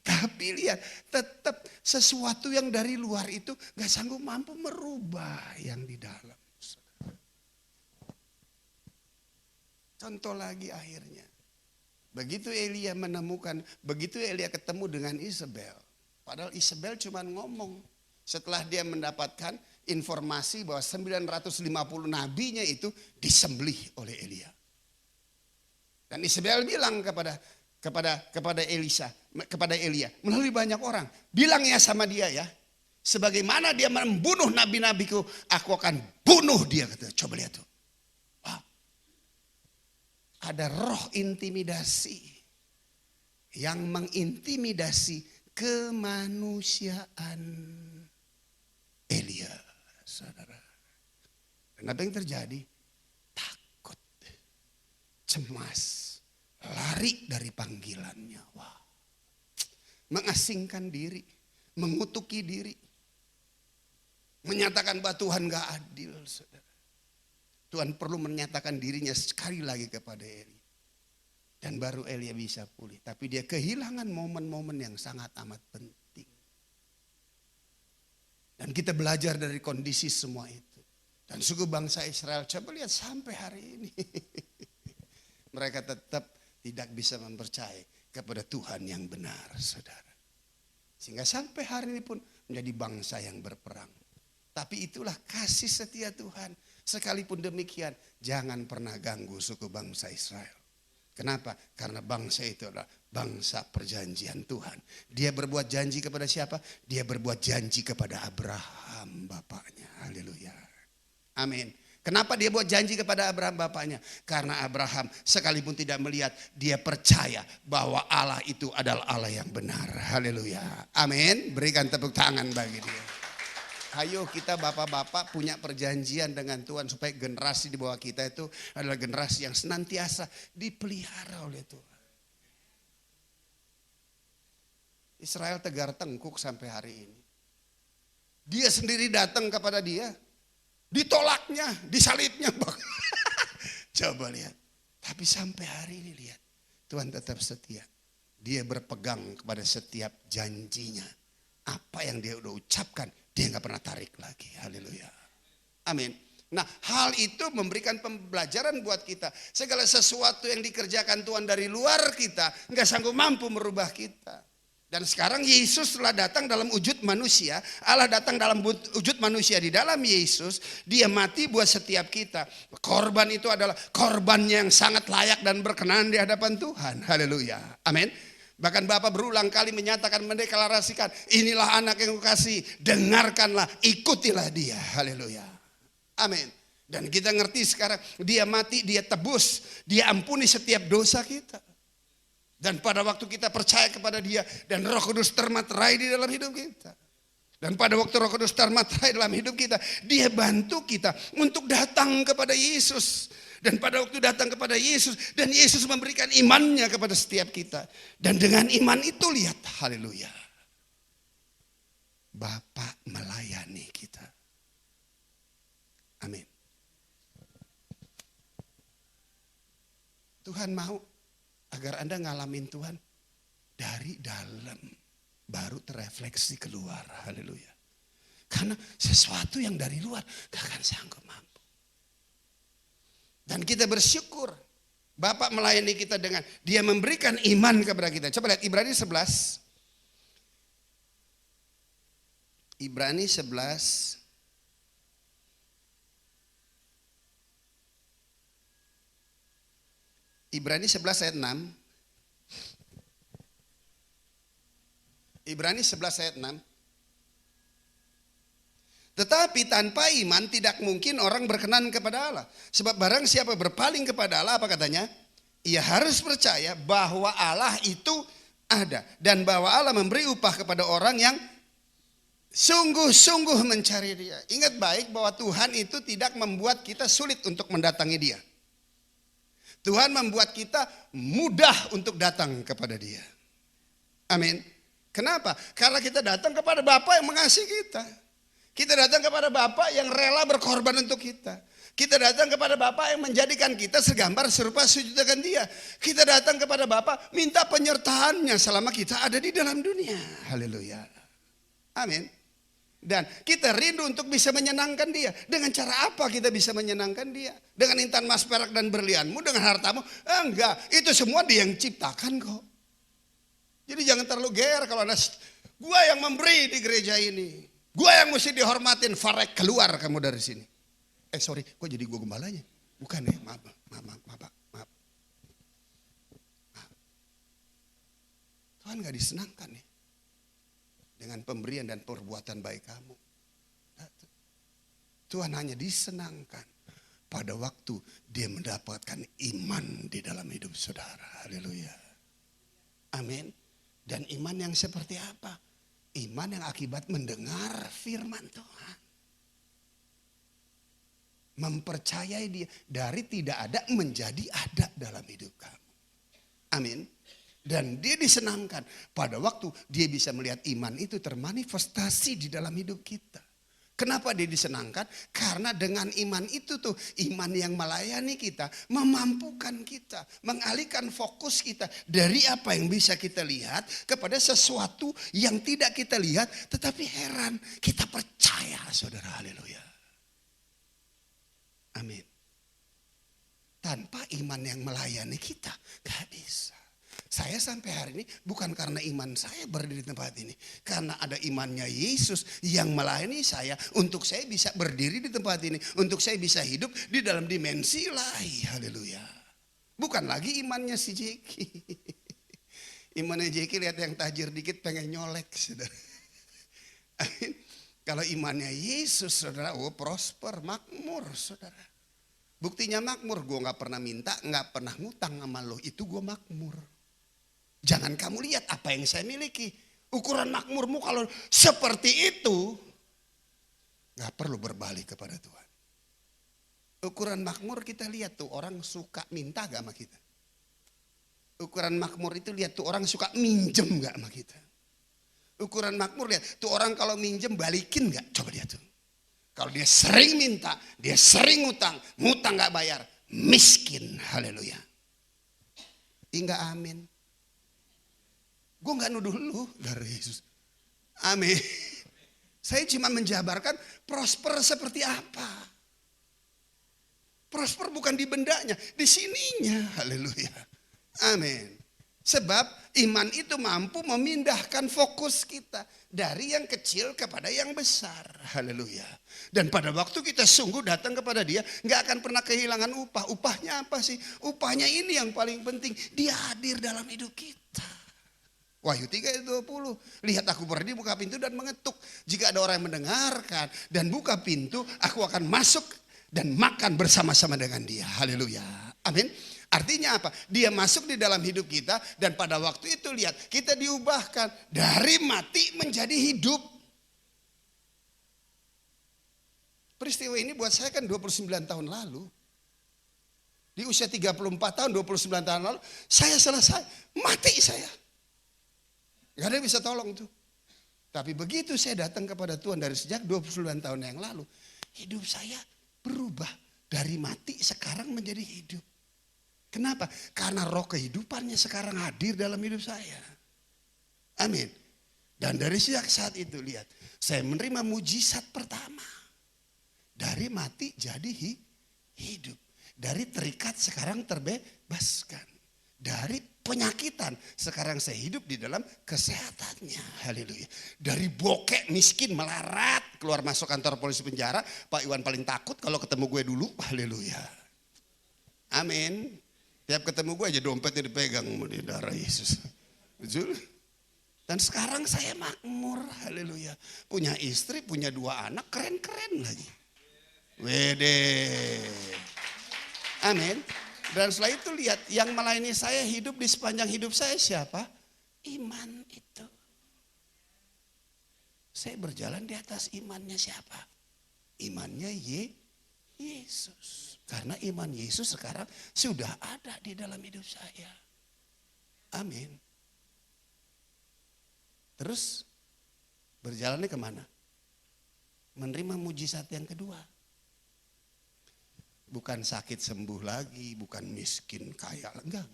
Tapi lihat, tetap sesuatu yang dari luar itu nggak sanggup mampu merubah yang di dalam. Saudara. Contoh lagi akhirnya. Begitu Elia ketemu dengan Isabel. Padahal Isabel cuma ngomong. Setelah dia mendapatkan informasi bahwa 950 nabinya itu disembelih oleh Elia. Dan Isabel bilang kepada kepada Elia melalui banyak orang. Bilang ya sama dia ya, sebagaimana dia membunuh nabi-nabiku, aku akan bunuh dia, kata. Coba lihat tuh. Wow. Ada roh intimidasi yang mengintimidasi kemanusiaan Elia, saudara. Dan apa yang terjadi? Takut, cemas, lari dari panggilannya. Wah. Mengasingkan diri, mengutuki diri, menyatakan bahwa Tuhan gak adil, saudara. Tuhan perlu menyatakan dirinya sekali lagi kepada Elia. Dan baru Elia bisa pulih. Tapi dia kehilangan momen-momen yang sangat amat penting. Dan kita belajar dari kondisi semua itu. Dan suku bangsa Israel, coba lihat sampai hari ini. Mereka tetap tidak bisa mempercayai kepada Tuhan yang benar, saudara. Sehingga sampai hari ini pun menjadi bangsa yang berperang. Tapi itulah kasih setia Tuhan. Sekalipun demikian, jangan pernah ganggu suku bangsa Israel. Kenapa? Karena bangsa itu adalah bangsa perjanjian Tuhan. Dia berbuat janji kepada siapa? Dia berbuat janji kepada Abraham bapaknya. Haleluya. Amin. Kenapa dia buat janji kepada Abraham bapaknya? Karena Abraham sekalipun tidak melihat, dia percaya bahwa Allah itu adalah Allah yang benar. Haleluya. Amin. Berikan tepuk tangan bagi dia. Ayo kita bapak-bapak punya perjanjian dengan Tuhan supaya generasi di bawah kita itu adalah generasi yang senantiasa dipelihara oleh Tuhan. Israel tegar tengkuk sampai hari ini. Dia sendiri datang kepada dia, ditolaknya, disalibnya. Coba lihat. Tapi sampai hari ini lihat, Tuhan tetap setia. Dia berpegang kepada setiap janjinya. Apa yang dia udah ucapkan, dia gak pernah tarik lagi. Haleluya. Amin. Nah, hal itu memberikan pembelajaran buat kita. Segala sesuatu yang dikerjakan Tuhan dari luar kita gak sanggup mampu merubah kita. Dan sekarang Yesus telah datang dalam wujud manusia. Allah datang dalam wujud manusia. Di dalam Yesus, dia mati buat setiap kita. Korban itu adalah korban yang sangat layak dan berkenan di hadapan Tuhan. Haleluya. Amin. Bahkan Bapak berulang kali menyatakan, mendeklarasikan, inilah anak yang kukasihi, dengarkanlah, ikutilah dia. Haleluya. Amin. Dan kita ngerti sekarang, dia mati, dia tebus, dia ampuni setiap dosa kita. Dan pada waktu kita percaya kepada dia, dan Roh Kudus termaterai di dalam hidup kita. Dan pada waktu Roh Kudus termaterai dalam hidup kita, dia bantu kita untuk datang kepada Yesus. Dan pada waktu datang kepada Yesus, dan Yesus memberikan imannya kepada setiap kita. Dan dengan iman itu lihat, haleluya. Bapa melayani kita. Amin. Tuhan mau agar Anda ngalamin Tuhan dari dalam, baru terrefleksi keluar. Haleluya. Karena sesuatu yang dari luar gak akan sanggup mampu. Dan kita bersyukur Bapak melayani kita dengan dia memberikan iman kepada kita. Coba lihat Ibrani 11. Ibrani 11. Ibrani 11 ayat 6. Ibrani 11 ayat 6. Tetapi tanpa iman tidak mungkin orang berkenan kepada Allah. Sebab barang siapa berpaling kepada Allah, apa katanya? Ia harus percaya bahwa Allah itu ada. Dan bahwa Allah memberi upah kepada orang yang sungguh-sungguh mencari dia. Ingat baik bahwa Tuhan itu tidak membuat kita sulit untuk mendatangi dia. Tuhan membuat kita mudah untuk datang kepada dia. Amin. Kenapa? Karena kita datang kepada Bapa yang mengasihi kita. Kita datang kepada Bapa yang rela berkorban untuk kita. Kita datang kepada Bapa yang menjadikan kita segambar serupa sujud dengan dia. Kita datang kepada Bapa minta penyertaannya selama kita ada di dalam dunia. Haleluya. Amin. Dan kita rindu untuk bisa menyenangkan dia. Dengan cara apa kita bisa menyenangkan dia? Dengan intan mas perak dan berlianmu, dengan hartamu? Enggak, itu semua dia yang ciptakan kok. Jadi jangan terlalu ger kalau ada gua yang memberi di gereja ini. Gua yang mesti dihormatin. Farek, keluar kamu dari sini. Sorry, kok jadi gua gembalanya? Bukan ya, maaf. Tuhan gak disenangkan ya dengan pemberian dan perbuatan baik kamu. Tuhan hanya disenangkan pada waktu dia mendapatkan iman di dalam hidup saudara. Haleluya. Amin. Dan iman yang seperti apa? Iman yang akibat mendengar firman Tuhan. Mempercayai dia dari tidak ada menjadi ada dalam hidup kamu. Amin. Dan dia disenangkan pada waktu dia bisa melihat iman itu termanifestasi di dalam hidup kita. Kenapa dia disenangkan? Karena dengan iman itu tuh, iman yang melayani kita, memampukan kita, mengalihkan fokus kita dari apa yang bisa kita lihat kepada sesuatu yang tidak kita lihat, tetapi heran kita percaya, saudara. Haleluya. Amin. Tanpa iman yang melayani kita, gak bisa. Saya sampai hari ini bukan karena iman saya berdiri di tempat ini. Karena ada imannya Yesus yang melayani saya untuk saya bisa berdiri di tempat ini. Untuk saya bisa hidup di dalam dimensi ilahi. Haleluya. Bukan lagi imannya si Jeki. Imannya Jeki lihat yang tajir dikit pengen nyolek, saudara. Kalau imannya Yesus, saudara, prosper, makmur, saudara. Buktinya makmur, gue gak pernah minta, gak pernah ngutang sama lo. Itu gue makmur. Jangan kamu lihat apa yang saya miliki. Ukuran makmurmu kalau seperti itu, gak perlu berbalik kepada Tuhan. Ukuran makmur kita lihat tuh orang suka minta gak sama kita. Ukuran makmur itu lihat tuh orang suka minjem gak sama kita. Ukuran makmur lihat tuh orang kalau minjem balikin gak. Coba lihat tuh. Kalau dia sering minta, dia sering ngutang gak bayar. Miskin, haleluya. Hingga amin. Gue gak nuduh lu dari Yesus. Amin. Saya cuma menjabarkan prosper seperti apa. Prosper bukan di bendanya, di sininya. Haleluya. Amin. Sebab iman itu mampu memindahkan fokus kita dari yang kecil kepada yang besar. Haleluya. Dan pada waktu kita sungguh datang kepada dia, gak akan pernah kehilangan upah. Upahnya apa sih? Upahnya ini yang paling penting. Dia hadir dalam hidup kita. Wahyu 3:20. Lihat aku berdiri buka pintu dan mengetuk. Jika ada orang yang mendengarkan dan buka pintu, aku akan masuk dan makan bersama-sama dengan dia. Haleluya. Amin. Artinya apa? Dia masuk di dalam hidup kita dan pada waktu itu lihat kita diubahkan dari mati menjadi hidup. Peristiwa ini buat saya kan 29 tahun lalu. Di usia 34 tahun, 29 tahun lalu, saya selesai. Mati saya. Gak ada yang bisa tolong tuh. Tapi begitu saya datang kepada Tuhan dari sejak 29 tahun yang lalu. Hidup saya berubah. Dari mati sekarang menjadi hidup. Kenapa? Karena roh kehidupannya sekarang hadir dalam hidup saya. Amin. Dan dari sejak saat itu lihat. Saya menerima mujizat pertama. Dari mati jadi hidup. Dari terikat sekarang terbebaskan. Dari penyakitan sekarang saya hidup di dalam kesehatannya. Haleluya. Dari bokek miskin melarat keluar masuk kantor polisi penjara. Pak Iwan paling takut kalau ketemu gue dulu. Haleluya. Amin. Tiap ketemu gue aja dompetnya dipegang di darah Yesus. Betul. Dan sekarang saya makmur. Haleluya. Punya istri, punya 2 anak, keren-keren lagi. Wede. Amin. Dan setelah itu lihat yang melayani saya hidup di sepanjang hidup saya siapa? Iman itu. Saya berjalan di atas imannya siapa? Imannya Yesus. Karena iman Yesus sekarang sudah ada di dalam hidup saya. Amin. Terus berjalannya kemana? Menerima mujizat yang kedua. Bukan sakit sembuh lagi, bukan miskin kaya. Enggak.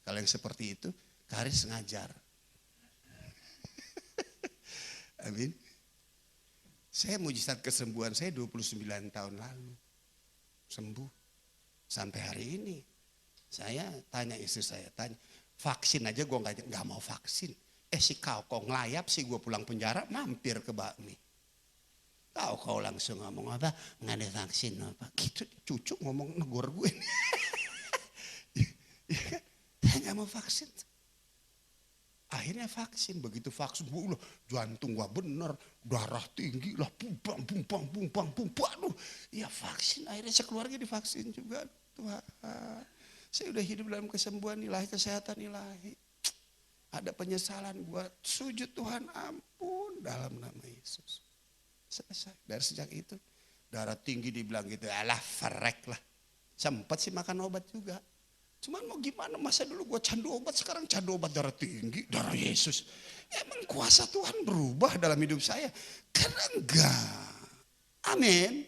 Kalau yang seperti itu, Karis ngajar. Amin. Saya mujizat kesembuhan saya 29 tahun lalu. Sembuh. Sampai hari ini. Saya tanya istri saya, vaksin aja gue gak mau vaksin. Si kau ngelayap sih gue pulang penjara mampir ke bakmi. Kau langsung ngomong apa? Nggak ada vaksin apa? Gitu cucu ngomong negor gue. Ya kan? Saya nggak mau vaksin. Akhirnya vaksin, begitu vaksin, loh, jantung gua bener, darah tinggi lah, pumpang. Aduh, ya vaksin, akhirnya sekeluarga divaksin juga. Tuhan, saya udah hidup dalam kesembuhan ilahi, kesehatan ilahi. Ada penyesalan, gua sujud Tuhan, ampun dalam nama Yesus. Selesai. Dari sejak itu darah tinggi dibilang gitu, alah ferek lah. Sempat sih makan obat juga. Cuman mau gimana, masa dulu gue candu obat, sekarang candu obat darah tinggi, darah Yesus. Emang kuasa Tuhan berubah dalam hidup saya? Karena enggak. Amin.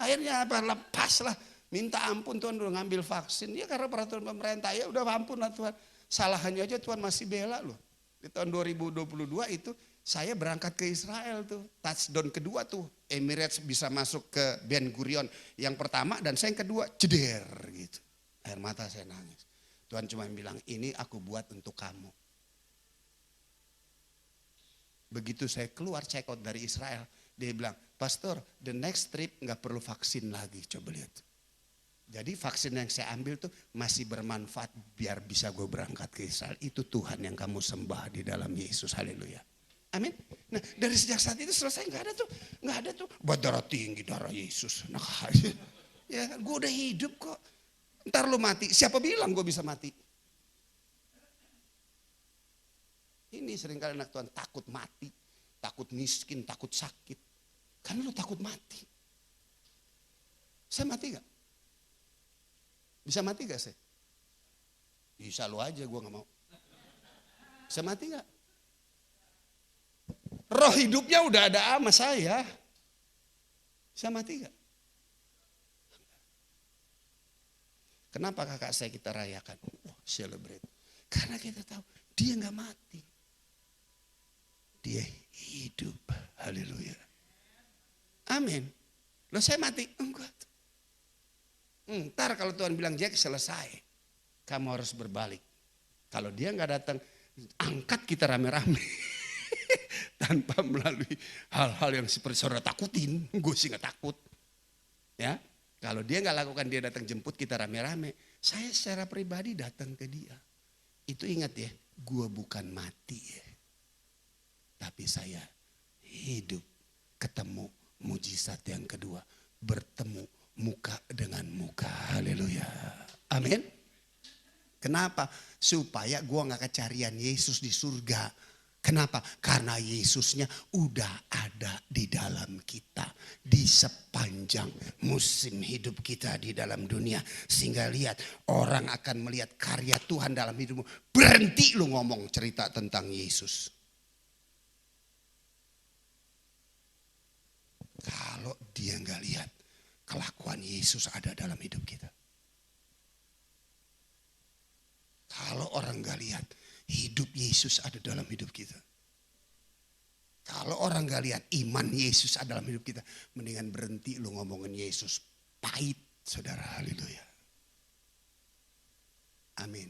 Akhirnya apa, lepas lah. Minta ampun Tuhan, udah ngambil vaksin. Ya karena peraturan pemerintah, ya udah ampun lah Tuhan. Salahannya aja Tuhan masih bela loh. Di tahun 2022 itu saya berangkat ke Israel tuh. Touchdown kedua tuh. Emirates bisa masuk ke Ben Gurion. Yang pertama dan saya yang kedua, jeder gitu. Air mata saya nangis. Tuhan cuma bilang, ini aku buat untuk kamu. Begitu saya keluar check out dari Israel, dia bilang, Pastor, the next trip gak perlu vaksin lagi. Coba lihat. Jadi vaksin yang saya ambil tuh masih bermanfaat biar bisa gue berangkat ke Israel. Itu Tuhan yang kamu sembah di dalam Yesus. Haleluya. Amin. Nah dari sejak saat itu selesai, gak ada tuh. Buat darah tinggi, darah Yesus. Nah, ya kan, gue udah hidup kok. Ntar lu mati, siapa bilang gue bisa mati? Ini seringkali anak Tuhan takut mati, takut miskin, takut sakit. Karena lu takut mati. Saya mati gak? Bisa mati gak saya? Bisa lu aja, gue gak mau. Bisa mati gak? Roh hidupnya udah ada sama saya. Bisa mati gak? Kenapa kakak saya kita rayakan? Celebrate. Karena kita tahu dia gak mati. Dia hidup. Haleluya. Amin. Loh saya mati? Enggak. Ntar kalau Tuhan bilang Jack selesai. Kamu harus berbalik. Kalau dia gak datang, angkat kita rame-rame. Tanpa melalui hal-hal yang seperti saudara takutin. Gue sih gak takut. Ya. Kalau dia nggak lakukan, dia datang jemput kita rame-rame. Saya secara pribadi datang ke dia. Itu ingat ya, gue bukan mati ya. Tapi saya hidup, ketemu mujizat yang kedua. Bertemu muka dengan muka. Haleluya. Amin. Kenapa? Supaya gue nggak kecarian Yesus di surga. Kenapa? Karena Yesusnya udah ada di dalam kita. Di sepanjang musim hidup kita di dalam dunia. Sehingga lihat, orang akan melihat karya Tuhan dalam hidupmu. Berhenti lu ngomong cerita tentang Yesus. Kalau dia nggak lihat kelakuan Yesus ada dalam hidup kita. Kalau orang nggak lihat hidup Yesus ada dalam hidup kita. Kalau orang gak lihat iman Yesus ada dalam hidup kita, mendingan berhenti lu ngomongin Yesus. Pahit, saudara. Haleluya. Amin.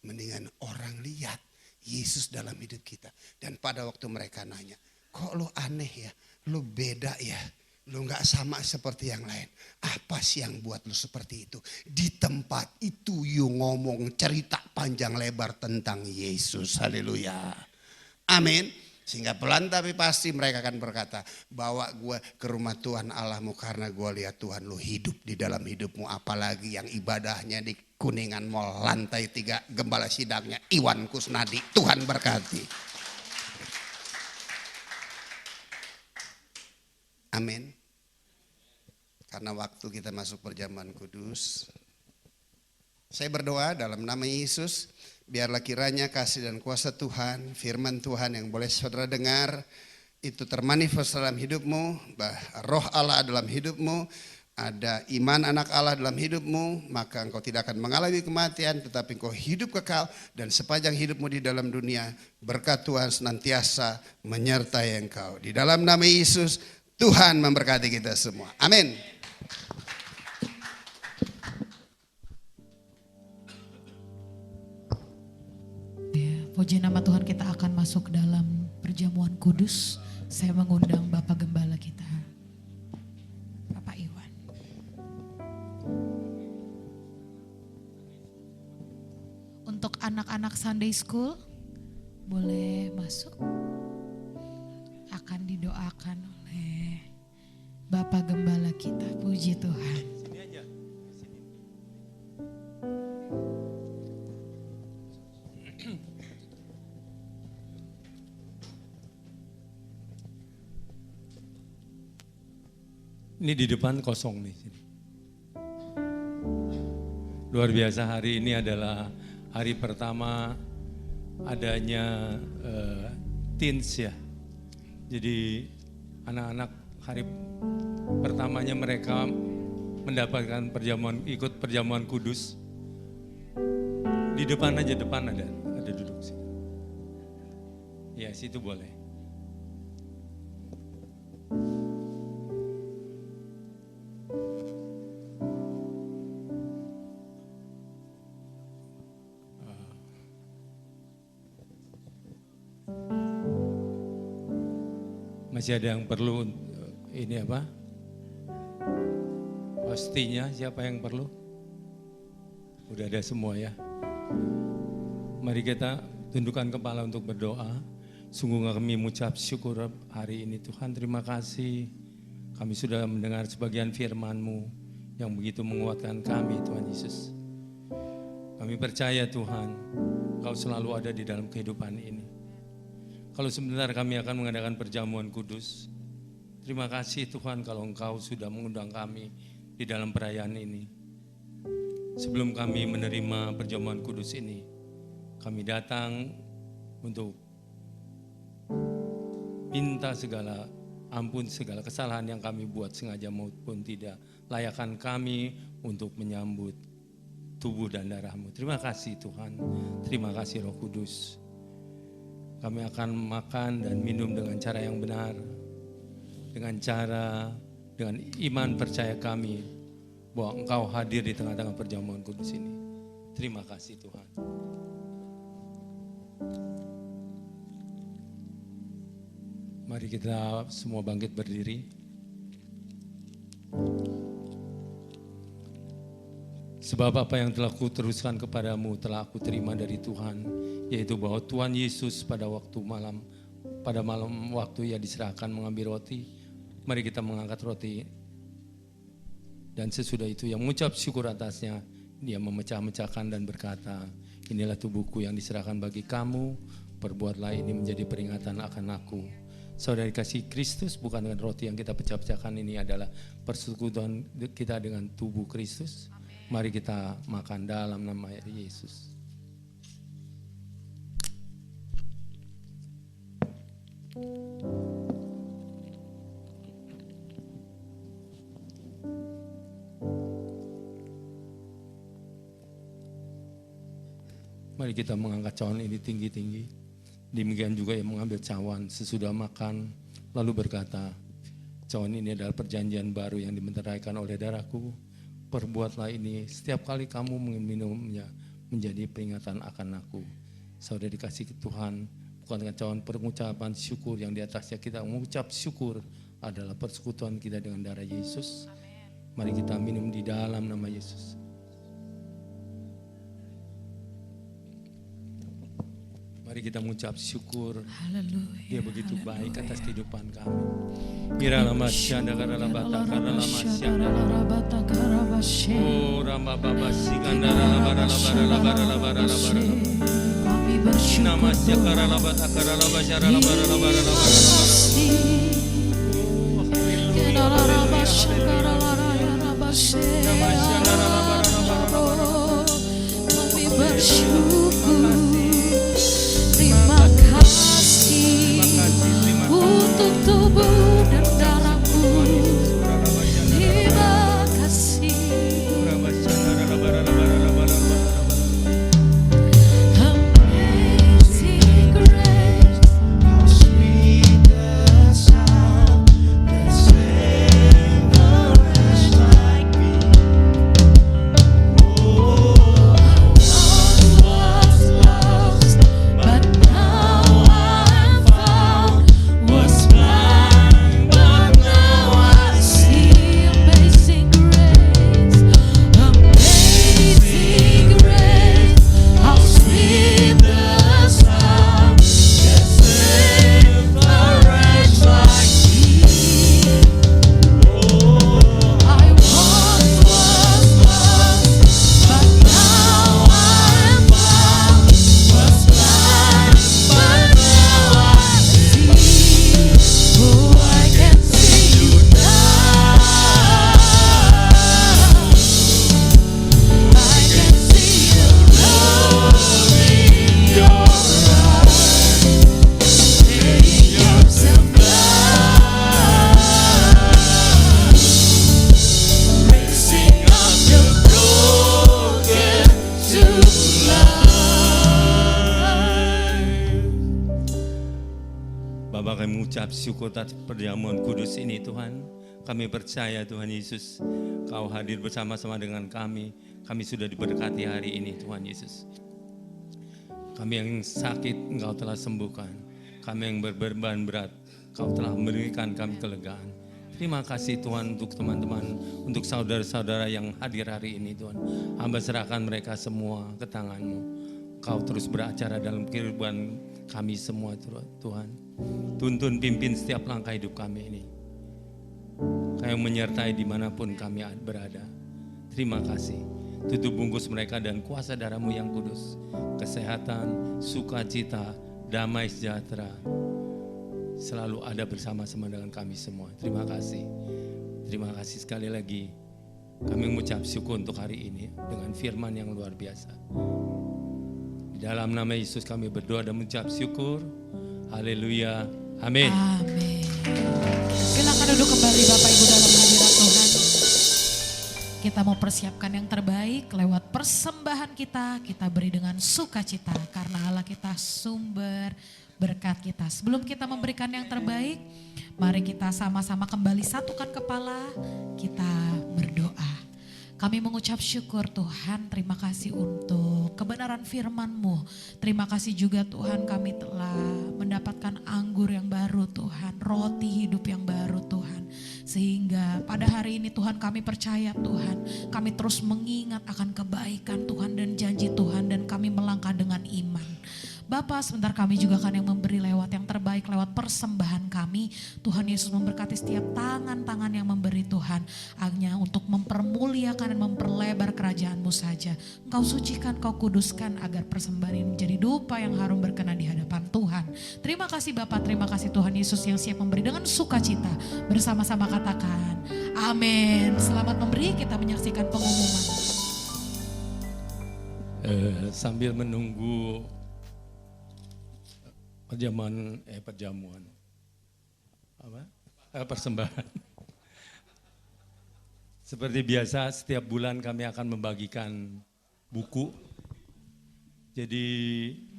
Mendingan orang lihat Yesus dalam hidup kita. Dan pada waktu mereka nanya, kok lu aneh ya, lu beda ya, lu gak sama seperti yang lain. Apa sih yang buat lu seperti itu? Di tempat itu you ngomong cerita panjang lebar tentang Yesus. Haleluya. Amin. Sehingga pelan tapi pasti mereka akan berkata, bawa gue ke rumah Tuhan Allahmu karena gue lihat Tuhan lu hidup di dalam hidupmu. Apalagi yang ibadahnya di Kuningan Mall lantai 3, gembala sidangnya Iwan Kusnadi. Tuhan berkati. Amin. Karena waktu kita masuk perjamuan kudus, saya berdoa dalam nama Yesus, biarlah kiranya kasih dan kuasa Tuhan, firman Tuhan yang boleh saudara dengar, itu termanifest dalam hidupmu, roh Allah dalam hidupmu, ada iman anak Allah dalam hidupmu, maka engkau tidak akan mengalami kematian, tetapi engkau hidup kekal, dan sepanjang hidupmu di dalam dunia, berkat Tuhan senantiasa menyertai engkau. Di dalam nama Yesus, Tuhan memberkati kita semua. Amin. Puji nama Tuhan, kita akan masuk dalam perjamuan kudus. Saya mengundang Bapak Gembala kita, Bapak Iwan. Untuk anak-anak Sunday School boleh masuk. Akan didoakan oleh Bapak Gembala kita. Puji Tuhan. Sini aja. Sini. Ini di depan kosong nih. Sini. Luar biasa, hari ini adalah hari pertama adanya teens ya. Jadi anak-anak hari pertamanya mereka mendapatkan perjamuan, ikut perjamuan kudus. Di depan aja, depan ada duduk sih. Ya, situ boleh. Masih ada yang perlu ini apa? Pastinya siapa yang perlu? Udah ada semua ya. Mari kita tundukkan kepala untuk berdoa. Sungguh kami mengucap syukur hari ini Tuhan, terima kasih. Kami sudah mendengar sebagian firman-Mu yang begitu menguatkan kami Tuhan Yesus. Kami percaya Tuhan, Engkau selalu ada di dalam kehidupan ini. Kalau sebentar kami akan mengadakan perjamuan kudus, terima kasih Tuhan kalau Engkau sudah mengundang kami di dalam perayaan ini. Sebelum kami menerima perjamuan kudus ini, kami datang untuk minta segala ampun segala kesalahan yang kami buat sengaja maupun tidak. Layakkan kami untuk menyambut tubuh dan darah-Mu. Terima kasih Tuhan, terima kasih Roh Kudus. Kami akan makan dan minum dengan cara yang benar, dengan iman percaya kami bahwa Engkau hadir di tengah-tengah perjamuan kudus ini. Terima kasih Tuhan. Mari kita semua bangkit berdiri. Sebab apa yang telah kuteruskan kepadamu telah aku terima dari Tuhan, yaitu bahwa Tuhan Yesus pada malam waktu Ia diserahkan mengambil roti, mari kita mengangkat roti. Dan sesudah itu Ia mengucap syukur atasnya, Dia memecah-mecahkan dan berkata, inilah tubuhku yang diserahkan bagi kamu, perbuatlah ini menjadi peringatan akan aku. Saudara kasih Kristus, bukan dengan roti yang kita pecah-pecahkan ini adalah persekutuan kita dengan tubuh Kristus. Mari kita makan dalam nama Yesus. Mari kita mengangkat cawan ini tinggi-tinggi. Demikian juga yang mengambil cawan sesudah makan, lalu berkata, cawan ini adalah perjanjian baru yang dimeteraikan oleh darahku. Perbuatlah ini setiap kali kamu meminumnya menjadi peringatan akan aku. Saudara dikasih Tuhan, bukan dengan cawan pengucapan syukur yang di atasnya kita mengucap syukur adalah persekutuan kita dengan darah Yesus. Mari kita minum di dalam nama Yesus. Mari kita mengucap syukur. Haleluya. Dia begitu baik atas kehidupan kami. Mira lama syanda karala bata karala masyanda. Oh ramba baba sikandara labara labara labara labara labara. Kami bersyukur. Namasya karala bata karala basyara labara labara labara labara. Kami bersyukur. Terima kasih untuk tubuh dan darahmu. Terima kasih. Amazing grace, how sweet the mengucap syukur atas perjamuan kudus ini Tuhan. Kami percaya Tuhan Yesus, Kau hadir bersama-sama dengan kami. Kami sudah diberkati hari ini Tuhan Yesus. Kami yang sakit Engkau telah sembuhkan. Kami yang berbeban berat, Kau telah memberikan kami kelegaan. Terima kasih Tuhan untuk teman-teman, untuk saudara-saudara yang hadir hari ini Tuhan. Hamba serahkan mereka semua ke tangan-Mu. Kau terus beracara dalam kehidupan kami semua Tuhan. Tuntun pimpin setiap langkah hidup kami ini. Kau yang menyertai dimanapun kami berada. Terima kasih. Tutup bungkus mereka dan kuasa darah-Mu yang kudus. Kesehatan, sukacita, damai sejahtera selalu ada bersama-sama dengan kami semua. Terima kasih. Terima kasih sekali lagi. Kami mengucap syukur untuk hari ini dengan firman yang luar biasa. Di dalam nama Yesus kami berdoa dan mengucap syukur. Haleluya. Amin. Amin. Silakan duduk kembali Bapak Ibu dalam hadirat Tuhan. Kita mau persiapkan yang terbaik lewat persembahan kita beri dengan sukacita karena Allah kita sumber berkat kita. Sebelum kita memberikan yang terbaik, mari kita sama-sama kembali satukan kepala, kita berdoa. Kami mengucap syukur Tuhan, terima kasih untuk kebenaran firman-Mu. Terima kasih juga Tuhan kami telah mendapatkan anggur yang baru Tuhan, roti hidup yang baru Tuhan. Sehingga pada hari ini Tuhan kami percaya Tuhan, kami terus mengingat akan kebaikan Tuhan dan janji Tuhan dan kami melangkah dengan iman. Bapak, sebentar kami juga akan yang memberi lewat yang terbaik, lewat persembahan kami. Tuhan Yesus memberkati setiap tangan-tangan yang memberi Tuhan. Hanya untuk mempermuliakan dan memperlebar kerajaan-Mu saja. Engkau sucikan, Kau kuduskan agar persembahan ini menjadi dupa yang harum berkenan di hadapan Tuhan. Terima kasih Bapak, terima kasih Tuhan Yesus yang siap memberi dengan sukacita. Bersama-sama katakan, amin. Selamat memberi, kita menyaksikan pengumuman. Sambil menunggu perjamuan persembahan. Seperti biasa setiap bulan kami akan membagikan buku. Jadi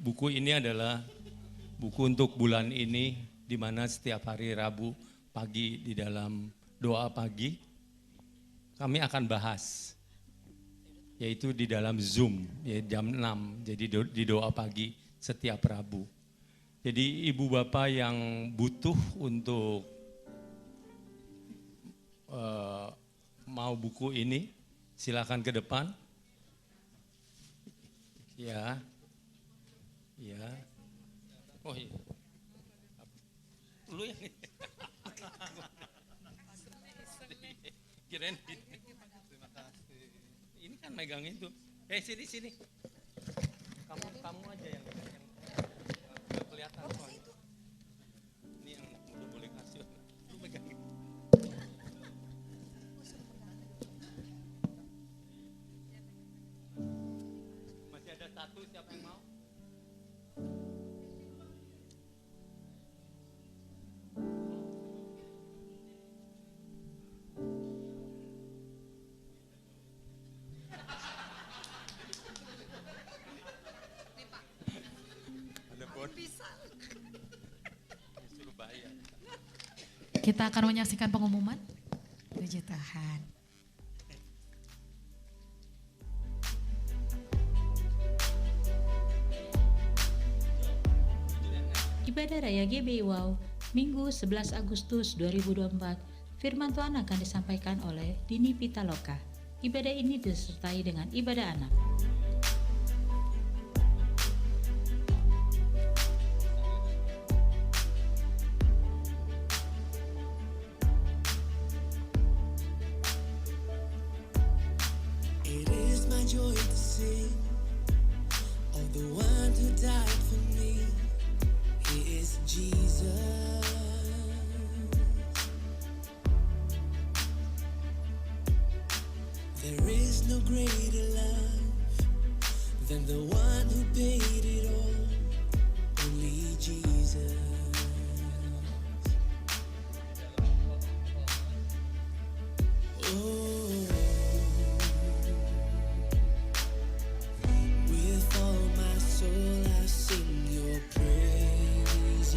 buku ini adalah buku untuk bulan ini, di mana setiap hari Rabu pagi di dalam doa pagi kami akan bahas, yaitu di dalam Zoom ya, jam 6, jadi di doa pagi setiap Rabu. Jadi ibu bapak yang butuh untuk mau buku ini, silakan ke depan. Ya, ya. Oh iya. Lu yang kirain. Terima kasih. Ini kan megang itu. Sini. Kamu aja yang kelihatan soalnya. Ini yang udah boleh kasih. Lu pegang. Masih ada satu, siapa yang mau? Kita akan menyaksikan pengumuman. Puji Tuhan. Ibadah Raya GBI Wow, Minggu 11 Agustus 2024, firman Tuhan akan disampaikan oleh Dini Pitaloka. Ibadah ini disertai dengan ibadah anak. It is my joy to sing of the one who died for me. He is Jesus. There is no greater love than the one who paid it all. Only Jesus. Oh. With all my soul I sing your praises.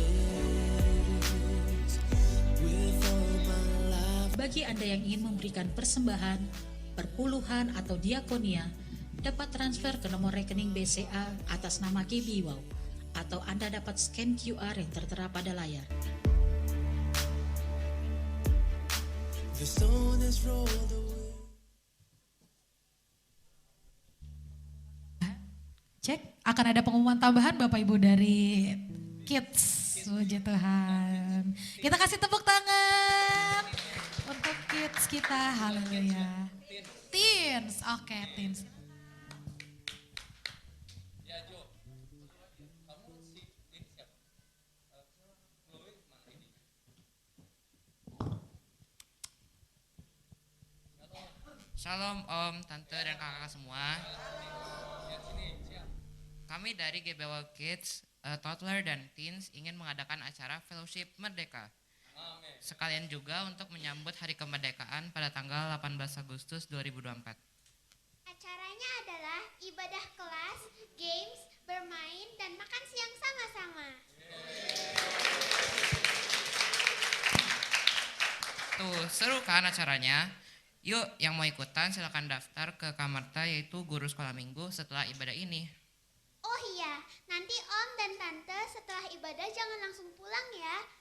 Bagi Anda yang ingin memberikan persembahan, perpuluhan atau diakonia, dapat transfer ke nomor rekening BCA atas nama GB Wow, atau Anda dapat scan QR yang tertera pada layar. The stone has rolled away. Cek, akan ada pengumuman tambahan Bapak Ibu dari Kids. Puji Tuhan. Kita kasih tepuk tangan untuk Kids kita. Haleluya. Teens, oke teens. Shalom Om, Tante dan kakak semua. Kami dari GBW Kids, Toddler dan Teens ingin mengadakan acara Fellowship Merdeka. Sekalian juga untuk menyambut Hari Kemerdekaan pada tanggal 18 Agustus 2024. Acaranya adalah ibadah kelas, games, bermain, dan makan siang sama-sama. Tuh, seru kan acaranya? Yuk, yang mau ikutan silakan daftar ke Kamarta, yaitu guru sekolah minggu setelah ibadah ini. Oh iya, nanti Om dan Tante setelah ibadah jangan langsung pulang ya.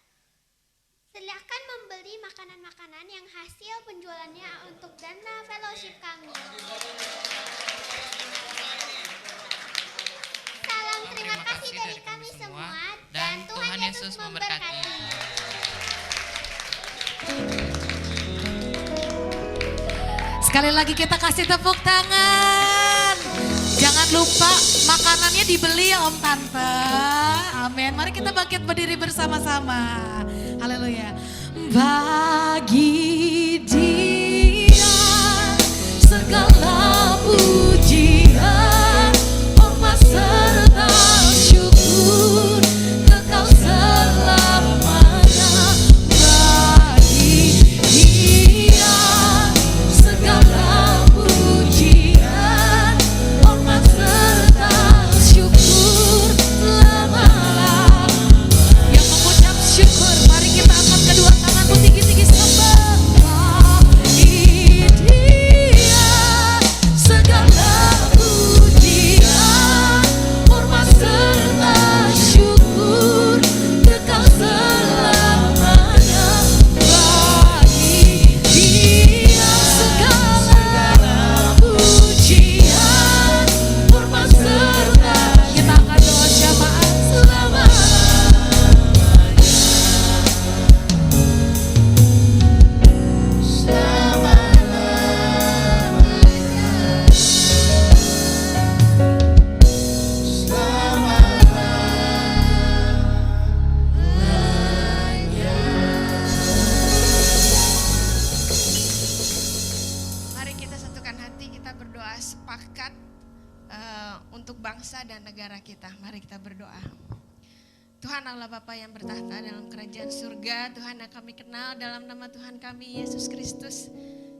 Silakan membeli makanan-makanan yang hasil penjualannya untuk dana fellowship kami. Salam terima kasih dari kami semua dan Tuhan Yesus memberkati. Sekali lagi kita kasih tepuk tangan. Jangan lupa makanannya dibeli ya Om Tante. Amin. Mari kita bangkit berdiri bersama-sama. Haleluya. Bagi Dia segala pujian, hormat serta syukur kekal selamanya. Bagi Dia segala pujian, hormat serta syukur selama-lamanya. Yang mengucap syukur, mari kita angkat kedua tanganmu tinggi-tinggi sembah. Bagi Dia segala pujian, hormat serta syukur kekal selamanya. Bagi Dia segala pujian, hormat serta, kita akan doa jamaah Mari kita satukan hati, kita berdoa sepakat untuk bangsa dan negara kita. Mari kita berdoa. Tuhan Allah Bapa yang bertahta dalam kerajaan surga, Tuhan yang kami kenal dalam nama Tuhan kami Yesus Kristus.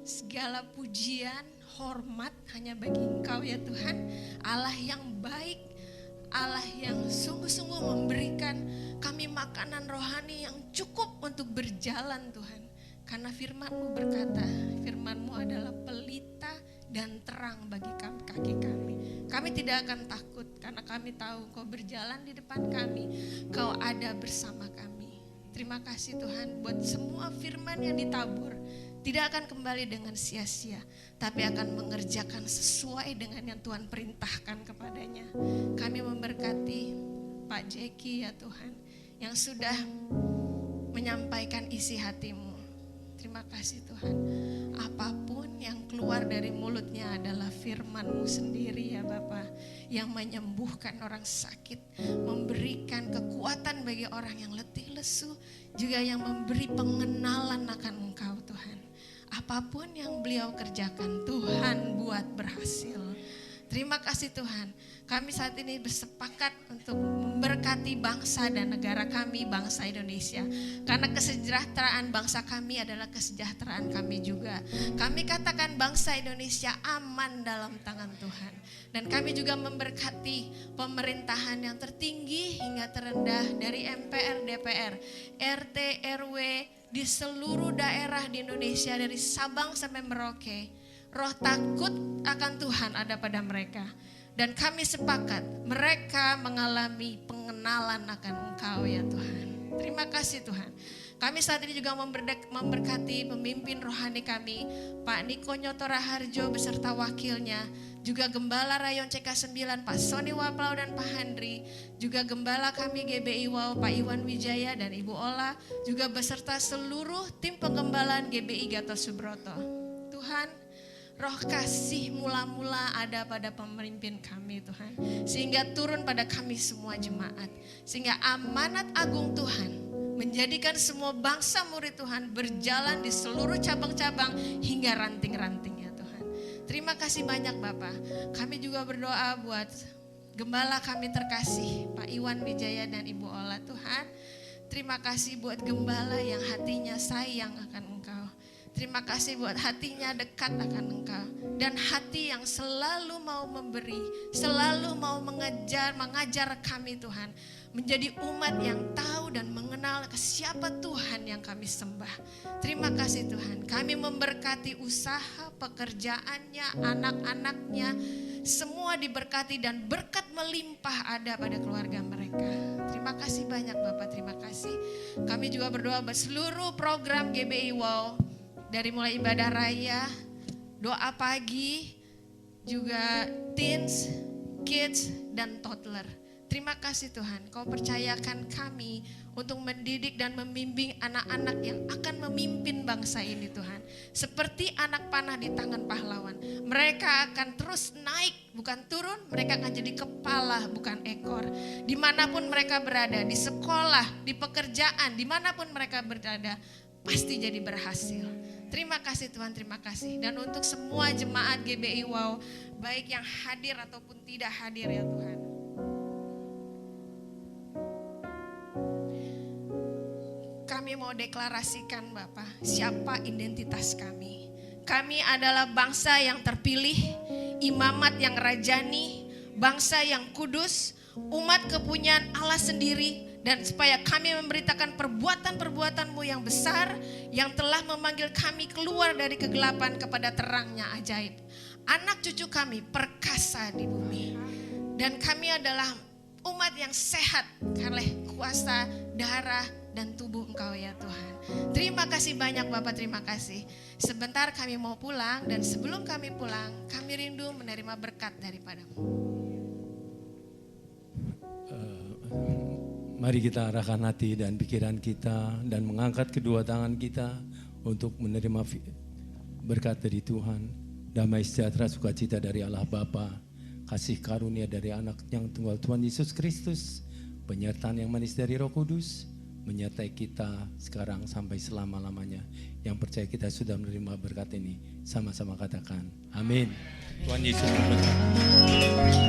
Segala pujian, hormat hanya bagi Engkau ya Tuhan. Allah yang baik, Allah yang sungguh-sungguh memberikan kami makanan rohani yang cukup untuk berjalan Tuhan. Karena firman-Mu berkata, firman-Mu adalah pelita dan terang bagi kaki kami. Kami tidak akan takut karena kami tahu Kau berjalan di depan kami, Kau ada bersama kami. Terima kasih Tuhan buat semua firman yang ditabur tidak akan kembali dengan sia-sia, tapi akan mengerjakan sesuai dengan yang Tuhan perintahkan kepadanya. Kami memberkati Pak Jeki ya Tuhan, yang sudah menyampaikan isi hati-Mu. Terima kasih Tuhan, apapun yang keluar dari mulutnya adalah firman-Mu sendiri ya Bapa, yang menyembuhkan orang sakit, memberikan kekuatan bagi orang yang letih lesu, juga yang memberi pengenalan akan Engkau Tuhan. Apapun yang beliau kerjakan, Tuhan buat berhasil. Terima kasih Tuhan, kami saat ini bersepakat untuk berkati bangsa dan negara kami, bangsa Indonesia. Karena kesejahteraan bangsa kami adalah kesejahteraan kami juga. Kami katakan bangsa Indonesia aman dalam tangan Tuhan. Dan kami juga memberkati pemerintahan yang tertinggi hingga terendah dari MPR, DPR, RT, RW di seluruh daerah di Indonesia dari Sabang sampai Merauke. Roh takut akan Tuhan ada pada mereka. Dan kami sepakat mereka mengalami pengenalan akan Engkau ya Tuhan. Terima kasih Tuhan. Kami saat ini juga memberkati pemimpin rohani kami, Pak Niko Nyoto Raharjo beserta wakilnya, juga Gembala Rayon CK9, Pak Sony Waplau dan Pak Handri, juga Gembala kami GBI WOW, Pak Iwan Wijaya dan Ibu Ola, juga beserta seluruh tim penggembalaan GBI Gatot Subroto. Tuhan, roh kasih mula-mula ada pada pemimpin kami Tuhan. Sehingga turun pada kami semua jemaat. Sehingga amanat agung Tuhan menjadikan semua bangsa murid Tuhan berjalan di seluruh cabang-cabang hingga ranting-rantingnya Tuhan. Terima kasih banyak Bapak. Kami juga berdoa buat gembala kami terkasih Pak Iwan Wijaya dan Ibu Ola Tuhan. Terima kasih buat gembala yang hatinya sayang akan Engkau. Terima kasih buat hatinya dekat akan Engkau. Dan hati yang selalu mau memberi, selalu mau mengajar kami Tuhan. Menjadi umat yang tahu dan mengenal siapa Tuhan yang kami sembah. Terima kasih Tuhan. Kami memberkati usaha, pekerjaannya, anak-anaknya. Semua diberkati dan berkat melimpah ada pada keluarga mereka. Terima kasih banyak Bapak, terima kasih. Kami juga berdoa buat seluruh program GBI WOW. Dari mulai ibadah raya, doa pagi, juga teens, kids, dan toddler. Terima kasih Tuhan, Kau percayakan kami untuk mendidik dan membimbing anak-anak yang akan memimpin bangsa ini Tuhan. Seperti anak panah di tangan pahlawan. Mereka akan terus naik, bukan turun. Mereka akan jadi kepala, bukan ekor. Dimanapun mereka berada, di sekolah, di pekerjaan, dimanapun mereka berada, pasti jadi berhasil. Terima kasih Tuhan, terima kasih. Dan untuk semua jemaat GBI WOW, baik yang hadir ataupun tidak hadir ya Tuhan. Kami mau deklarasikan Bapak, siapa identitas kami. Kami adalah bangsa yang terpilih, imamat yang rajani, bangsa yang kudus, umat kepunyaan Allah sendiri. Dan supaya kami memberitakan perbuatan-perbuatan-Mu yang besar yang telah memanggil kami keluar dari kegelapan kepada terangnya ajaib. Anak cucu kami perkasa di bumi. Dan kami adalah umat yang sehat oleh kuasa darah dan tubuh Engkau ya Tuhan. Terima kasih banyak Bapak, terima kasih. Sebentar kami mau pulang dan sebelum kami pulang kami rindu menerima berkat daripada-Mu. Mari kita arahkan hati dan pikiran kita dan mengangkat kedua tangan kita untuk menerima berkat dari Tuhan. Damai sejahtera sukacita dari Allah Bapa, kasih karunia dari anak yang tunggal Tuhan Yesus Kristus, penyertaan yang manis dari Roh Kudus, menyertai kita sekarang sampai selama-lamanya. Yang percaya kita sudah menerima berkat ini, sama-sama katakan amin. Tuhan Yesus memberkati.